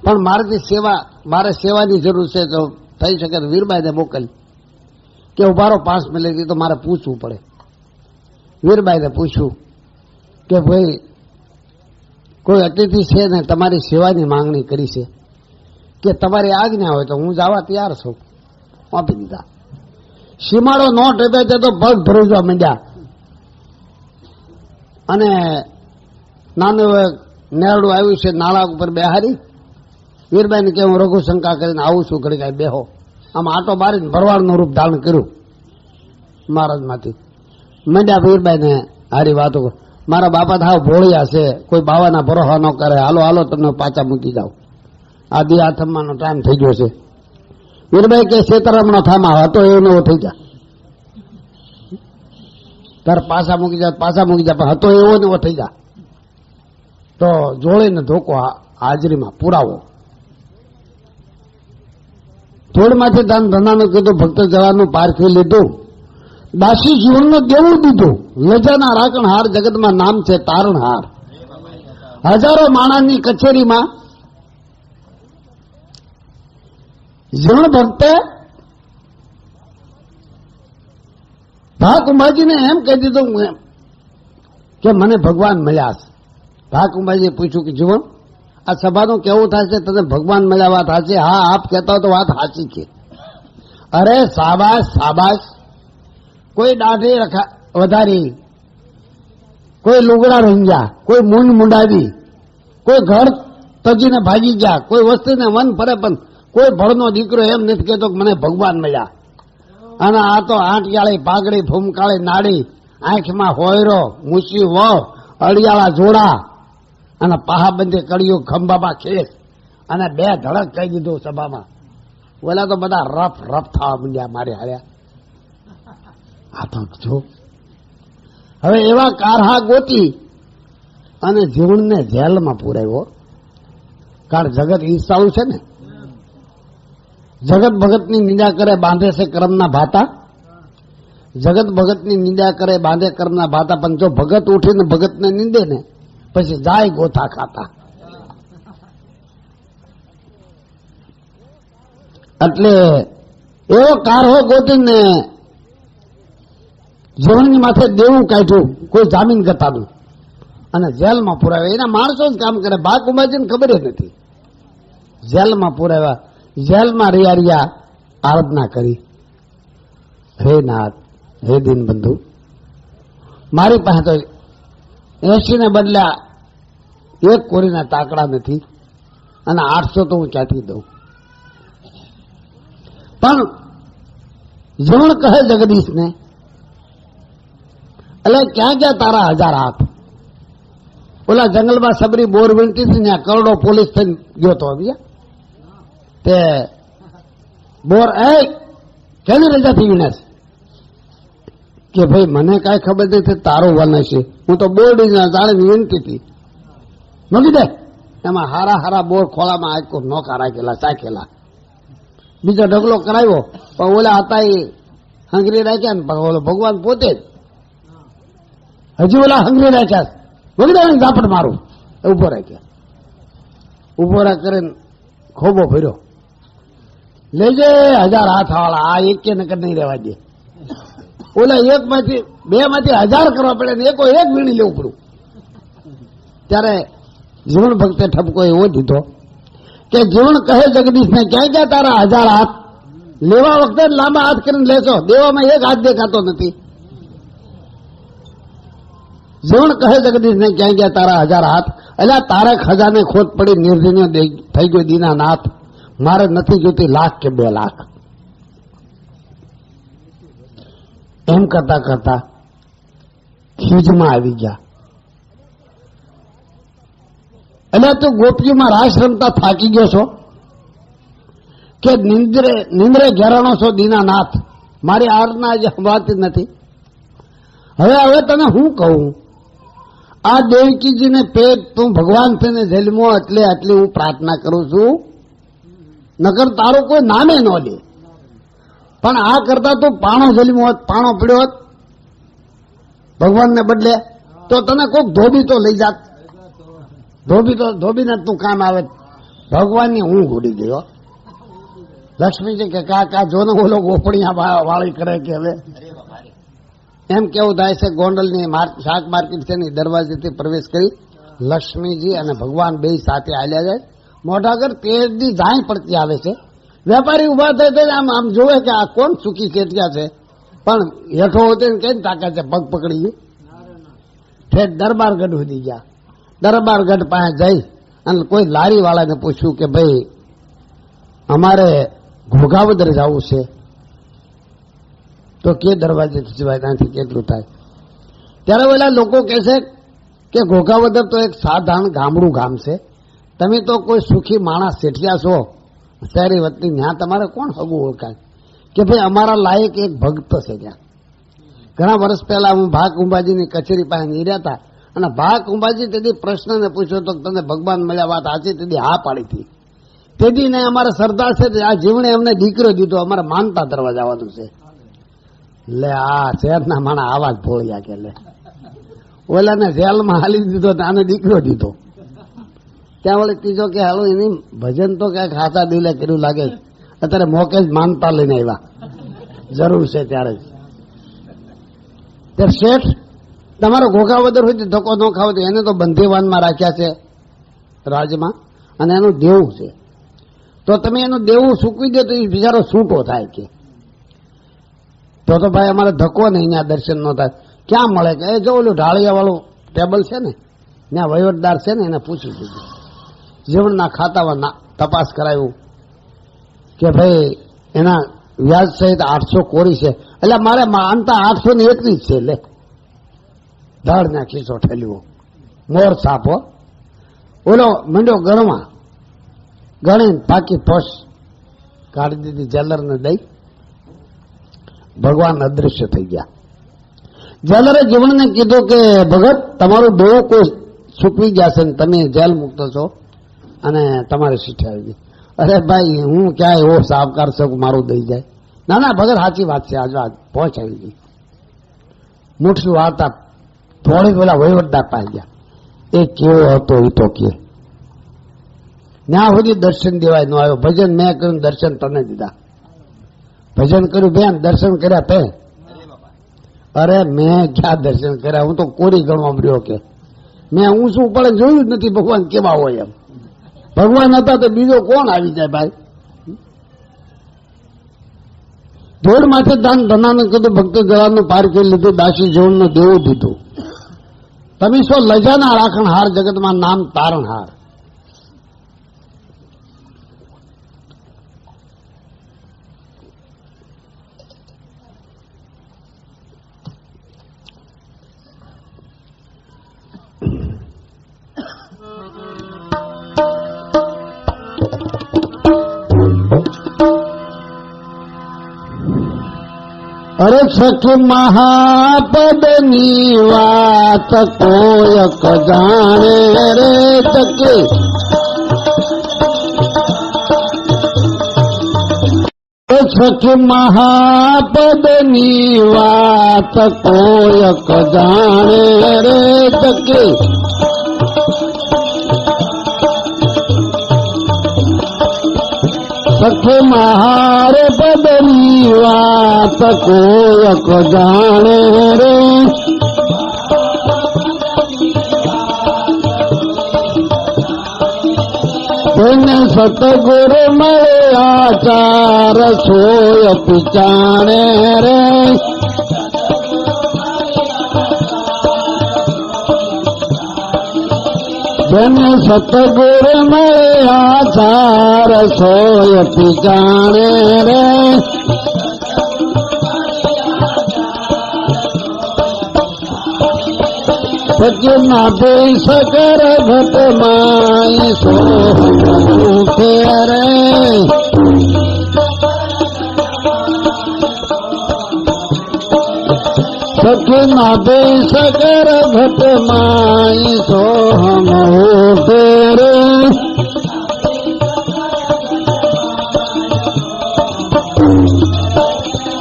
પણ મારાથી સેવા, મારે સેવાની જરૂર છે, તો થઈ શકે તો વીરબાઈને મોકલ. કે ઉભારો 5 મિનિટ, તો મારે પૂછવું પડે. વીરબાઈને પૂછ્યું કે ભાઈ કોઈ અતિથિ છે ને તમારી સેવાની માંગણી કરી છે, કે તમારી આજ્ઞા હોય તો હું જવા તૈયાર છું. આપી દીધા. સીમાડો નો ટેપે તે તો પગ ભરૂચવા માંડ્યા અને નાનું નેરડું આવ્યું છે નાળા ઉપર બેહારી. વીરબાઈને કે હું રઘુ શંકા કરીને આવું છું, ઘડી કાંઈ બેહો. આમ આટો મારીને ભરવાડનું રૂપ ધારણ કર્યું મહારાજમાંથી. મંડ્યા વીરબાઈને હારી વાતો, મારા બાપા થાવ ભોળિયા છે, કોઈ બાવાના ભરોસા ન કરે, હાલો હાલો તમને પાછા મૂકી જાઓ. આ દી આથમવાનો ટાઈમ થઈ ગયો છે. વીરભાઈ કે સીતારામનો થામા હતો એવો નવો થઈ જા, તાર પાછા મૂકી જા પણ હતો એવો નવો થઈ જા. તો જોડીને ધોકો હાજરીમાં પુરાવો. થોડમાંથી દાન ધનાનું કીધું, ભક્ત જવાનું પારખી લીધું, દાસી જીવનનું દેવું દીધું. લજાના રાખણહાર જગતમાં નામ છે તારણહાર. હજારો માણસની કચેરીમાં જીવન ભક્તે ભા કુંભાજીને એમ કહી દીધું કે મને ભગવાન મળ્યા છે. ભા કુંભાજીએ પૂછ્યું કે જીવન આ સભાનું કેવું થાય છે, તને ભગવાન મળ્યા વાત સાચી? હા, આપ કહેતા હો તો વાત સાચી છે. અરે સાબાશ સાબાશ. કોઈ દાઢી વધારી, કોઈ લુગડા રંગ્યા, કોઈ મૂંડ મુંડાવી, કોઈ ઘર તજીને ભાગી ગયા, કોઈ વસ્તીને વન ફરે, પણ કોઈ ભળનો દીકરો એમ નથી કહેતો કે મને ભગવાન મળ્યા. અને આ તો આંટિયાળી પાઘડી, ફૂમકાળી નાડી, આંખમાં હોયરો, મૂછી વ, અડિયાળા જોડા અને પાહાબંધી કડિયું, ખંભામાં ખેસ અને બે ધડક કહી દીધું સભામાં. ઓલા તો બધા રફ રફ થવા માંડ્યા મારે હાર્યા. આ તો જો હવે એવા કારહા ગોતી અને જીવનને જેલમાં પૂરાયો. કારણ જગત ઈર્ષાળુ છે ને. જગત ભગતની નિંદા કરે, બાંધે છે કર્મના ભાતા. જગત ભગતની નિંદા કરે, બાંધે કર્મના ભાતા. પણ જો ભગત ઉઠીને ભગતને નિંદે ને પછી જાય ગોથા ખાતા. એટલે એવો કારહો ગોતીને જીવનની માથે દેવું કાઢ્યું, કોઈ જામીન ગતાનું, અને જેલમાં પુરાવ્યા. એના માણસો જ કામ કરે, ભા કુંભાજીને ખબર જ નથી. જેલમાં પુરાવ્યા, જેલમાં રહ્યા આરાધના કરી. હે નાથ, હે દીનબંધુ, મારી પાસે તો 80 ને બદલ્યા એક કોરીના તાકડા નથી, અને 800 તો હું ક્યાંથી દઉં? પણ જીવન કહે જગદીશને, એટલે ક્યાં ગયા તારા 1000 હાથ? ઓલા જંગલમાં સબરી બોર વીણતી હતી, ત્યાં કરોડો પોલીસ થઈને ગયો તો. તે બોર કેની રજાથી વીણે છે? કે ભાઈ મને કાંઈ ખબર નથી, તારો વન છે, હું તો બોરડી જાણે વીણતી હતી. મૂકી દે. એમાં હારા હારા બોર ખોળામાં આખો નોકા રાખેલા, ચાખેલા. બીજો ઢગલો કરાવ્યો, પણ ઓલા હતા એ હંગરી રાખ્યા ને, પણ ઓલો ભગવાન પોતે જ હજી ઓલા હંગરી રાખ્યા. મૂકી દે, ઝાપટ મારું. ઉભો રાખ્યા. ઉભો રાખ કરીને ખોબો ભર્યો. લેજે 1000 હાથ વાળા, આ એક કે નકર નહીં રહેવા દે. ઓલા એક માંથી 2 માંથી 1000 કરવા પડે ને એકો એક વીણી લેવું પડ્યું. ત્યારે જીવન ભક્તે ઠપકો એવો દીધો કે જીવન કહે જગદીશને, ક્યાં ગયા તારા 1000 હાથ? લેવા વખતે લાંબા હાથ કરીને લેશો, દેવામાં એક હાથ દેખાતો નથી. જીવન કહે જગદીશને, ક્યાં ગયા તારા 1000 હાથ? એટલે તારે ખજાને ખોટ પડી, નિર્જનો થઈ ગયો દીનાનાથ. મારે નથી જોતી લાખ કે 2 લાખ. એમ કરતા કરતા ખીજમાં આવી ગયા. એટલે તું ગોપીમાં રાસ રમતા થાકી ગયો છો કે નિંદ્રે ઘેરાણો છો દીનાનાથ? મારી આરના આજે સંભાળતી જ નથી. હવે તને હું કહું, આ દેવકીજીને પેટ તું ભગવાન થઈને જન્મો એટલે આટલી હું પ્રાર્થના કરું છું, નકર તારું કોઈ નામે ન લે. પણ આ કરતા તું પાણો જન્મો હોત, પાણો પીડ્યો હોત ભગવાનને બદલે, તો તને કોઈક ધોબી તો લઈ જાત. ધોબીને તું કામ આવે. ભગવાનની હું ઉડી ગયો. લક્ષ્મીજી કે કાકા જો ને ઓલો ગોપણીયા વાળી કરે કે હવે એમ કેવું થાય છે. ગોંડલની શાક માર્કેટ છે ને દરવાજેથી પ્રવેશ કરી લક્ષ્મીજી અને ભગવાન બે સાથે હાલ્યા જાય. મોઢા આગળ તેજની જાણ પડતી આવે છે. વેપારી ઉભા થાય આમ આમ જોવે કે આ કોણ સુખી શેઠિયા છે, પણ હેઠો હોતે કઈ તાકાત છે, પગ પકડી ગઈ. ઠેઠ દરબારગઢ સુધી ગયા. દરબારગઢ પાસે જઈ અને કોઈ લારી વાળાને પૂછ્યું કે ભાઈ અમારે ઘોઘાવદર જવું છે, તો કે દરવાજેથી જવાય, ત્યાંથી કેટલું થાય? ત્યારે ઓલા લોકો કહે છે કે ઘોઘાવદર તો એક સાધારણ ગામડું ગામ છે, તમે તો કોઈ સુખી માણસ શેઠિયા છો શહેરી વતની, ત્યાં તમારે કોણ હગું ઓળખાય કે ભાઈ અમારા લાયક એક ભક્ત છે ત્યાં. ઘણા વર્ષ પહેલા હું ભાગ કુંભાજીની કચેરી પાસે નીર્યા હતા અને ભાગ કુંભાજી તેથી પ્રશ્નને પૂછ્યો તો તને ભગવાન મળ્યા, વાત સાચી? તેથી હા પાડી હતી. તેથી ને અમારે સરદાર છે આ જીવણે અમને દીકરો દીધો, અમારે માનતા કરવા જવાનું છે. લે આ શહેરના માણા આવા જ ભોળ્યા કે લે ઓલાને જેલમાં હાલી દીધો આને દીકરો દીધો. ત્યાં વળી ત્રીજો કે હાલો એની ભજન તો ક્યાંક હાથા દિલે કર્યું લાગે, અત્યારે મોકે જ માનતા લઈને આવ્યા, જરૂર છે ત્યારે જ. ત્યારે શેઠ તમારો ઘોઘાવદર હોય તો ધક્કો ન ખાવો તો એને તો બંધીવાનમાં રાખ્યા છે રાજમાં અને એનું દેવું છે, તો તમે એનું દેવું સૂકવી દો તો એ બિચારો છૂટો થાય કે તો ભાઈ અમારે ધક્કો નહીં, ત્યાં દર્શન ન થાય. ક્યાં મળે કે એ જો ઓલું ઢાળિયા વાળું ટેબલ છે ને ત્યાં વહીવટદાર છે ને એને પૂછી દીધું, જીવનના ખાતામાં તપાસ કરાયું કે ભાઈ એના વ્યાજ સહિત 800 કોરી છે. એટલે મારે માનતા 821 છે. લે ધડના ખીસો ઠેલ્યો મોર સાપો ઓલો મંડ્યો ગણવા, ગણીને પાકી પોશ કાઢી દીધી જેલરને દઈ. ભગવાન અદૃશ્ય થઈ ગયા. જેલરે જીવનને કીધું કે ભગત તમારું દેવું કોઈ ચૂકવી ગયા છે ને તમે જેલ મુક્ત છો અને તમારી સીઠે આવી ગઈ. અરે ભાઈ હું ક્યાં એવો સાહબકાર છે મારું દઈ જાય? ના ના ભગત સાચી વાત છે, આજ પહોંચાવી ગઈ. મોટી વાર્તા થોડી પેલા વહીવટદાર પાઈ ગયા. એ કેવો હતો એ તો કે ત્યાં સુધી દર્શન દેવાય ન આવ્યો. ભજન મેં કર્યું, દર્શન તને દીધા. ભજન કર્યું બેન, દર્શન કર્યા તે? અરે મેં ક્યાં દર્શન કર્યા, હું તો કોરી ગણવા મળ્યો કે મેં હું શું પડે જોયું જ નથી ભગવાન કેવા હોય એમ. ભગવાન હતા તો બીજો કોણ આવી જાય ભાઈ? ધોળ માથે દાન ધનાને કીધું, ભક્ત જળાનું પાર કરી લીધું, દાસી જીવનનું દેવું દીધું. તમે શું લજાના રાખણ હાર, જગતમાં નામ તારણહાર. અરે સખી મહાપદની વાત કોયક જાણે રે સખી, સખી મહાપદની વાત કોયક જાણે રે સખી. સખી મહારે પદની વાત કોયક જાણે રે, તેને સતગુરુ મળે આચાર સોય પિચાણે રે. તેને સતગુરુ મળે આચાર સોય પિચાણે રે. સચિન નાથે સકર ઘટ માય સોહમ રે. સખી નાથે સકર ઘટ માય સોહમ રે.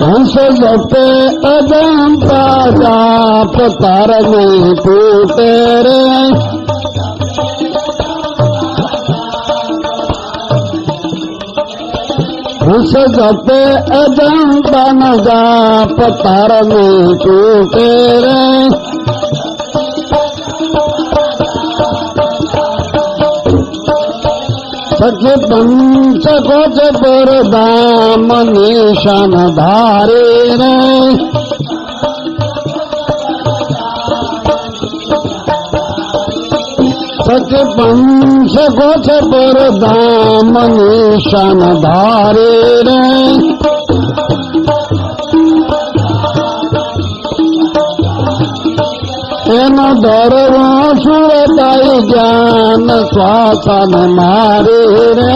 હંસ જપે અજંપા જાપ તારને તૂટે રે. હંસ જપે અજંપા ન જાપ તારને તૂટે રે. સખી પંચકોચ પર દામ નિશાન ધારે રે. સખી પંચકોચ પર દામ નિશાન ધારે રે. એનો ડરવો સુરતાઈ જ્ઞાન શ્વાસને મારે રે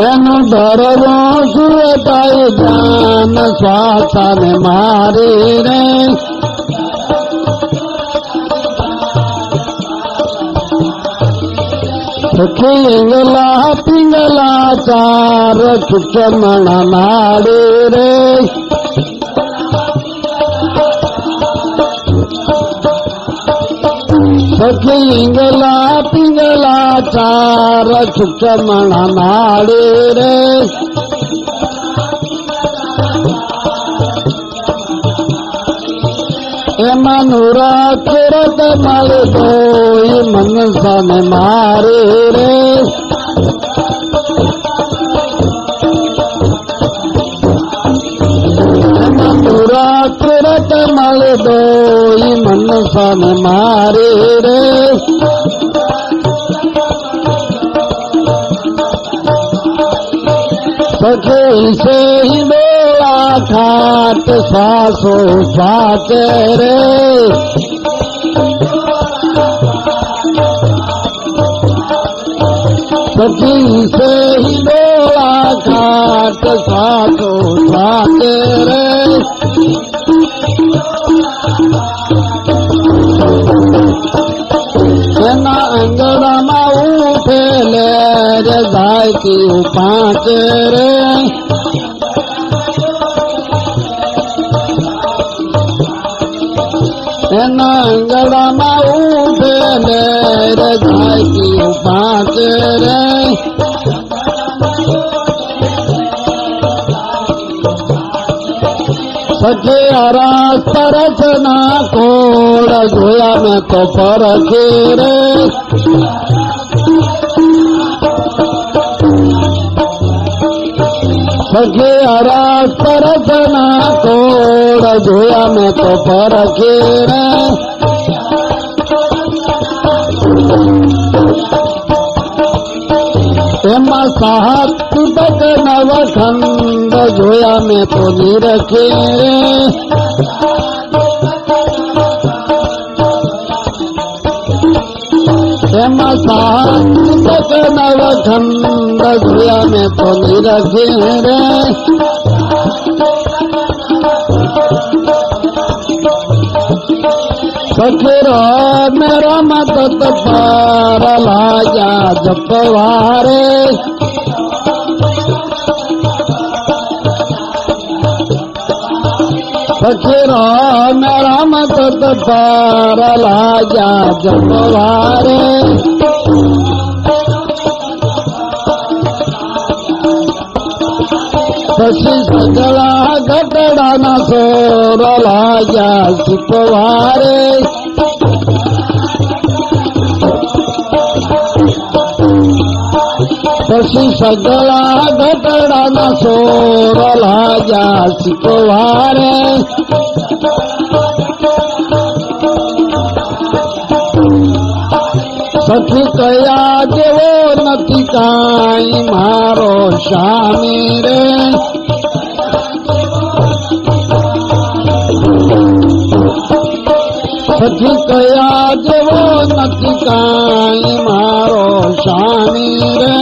એનો ડરવો સુરતાઈ જ્ઞાન શ્વાસને મારે રે સખી ઇંગલા પિંગલા ચાર ચુચમણ નાડે રે સખી ઇંગલા પિંગલા ચાર ચુચમણ નાડે રે એમાં નુરા ચરત મળે તોય મનસાને મારે રે એમાં નુરા ચરત મળે તોય મનસાને મારે રે સખે સે ડોળા ખાટ શ્વાસો શ્વાસે રે સખી સે ડોળા ખાટ શ્વાસો શ્વાસે રે એના અંગડામાં ઉઠે લે રે જાય કે પાંચે રે એના અંગડામાં ઉઠે લે રે જાય કે પાંચે રે સખે અરાસ પરસ ના કોડ જોયા મેં તો પરખે રે સખે અરાસ પરસ ના કોડ જોયા મેં તો પરખે રે એમાં સાત તૂટક નવખંડ જોયા મેં તો નિરખે રે એમાં સાત તૂટક નવખંડ જોયા મેં તો નિરખે રે સખીરો મેરા મત પાર લાયા જપવારે સખીરો મેરા મત પાર લાયા જપવારે પછી સગળા ગટડાના સોર લાગ્યા શીપવારે પછી સગળા ગટડાના સોર લાગ્યા શીપવારે સખી કયા જેવો નથી કાંઈ મારો સ્વામી રે સખી કયા જેવો નથી કાંઈ મારો સ્વામી રે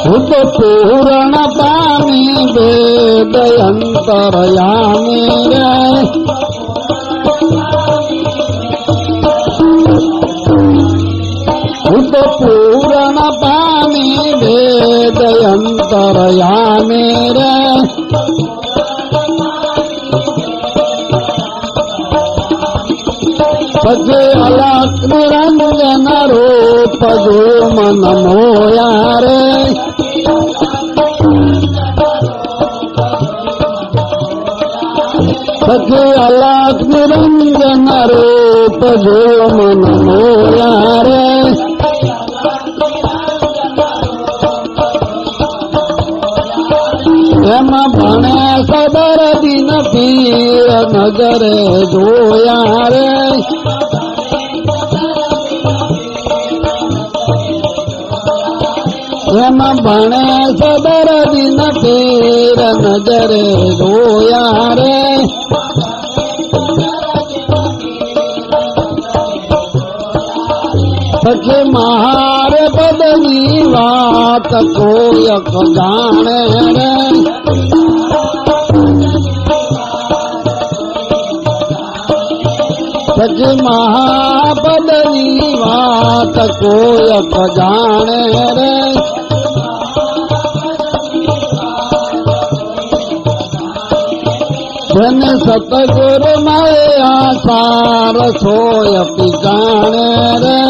હું તો પૂરણ પામી વેદ અંતરયામી રે હું તો પૂરણ પામી વેદ અંતરયામી રે પછી અલક નિરંજન રૂપ જો મન મોયા રે સખી અલક નિરંજન રૂપ જો મન મોયા રે એમાં ભણે સદર દિન પીર નજરે જોયા રે એમાં ભણે સદર દિન તેર નજરે જોયા રે સખી મારે પદની વાત કોયક જાણે રે સખી મહાપદની વાત કોયક જાણે રે જેને સતગુરુ માએ આસાર સોય જાણે રે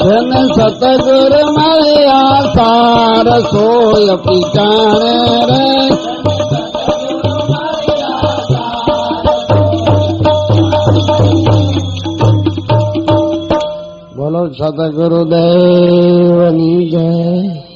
જેને સતગુરુ માએ આસાર સોય જાણે રે બોલો સતગુરુદેવની જય.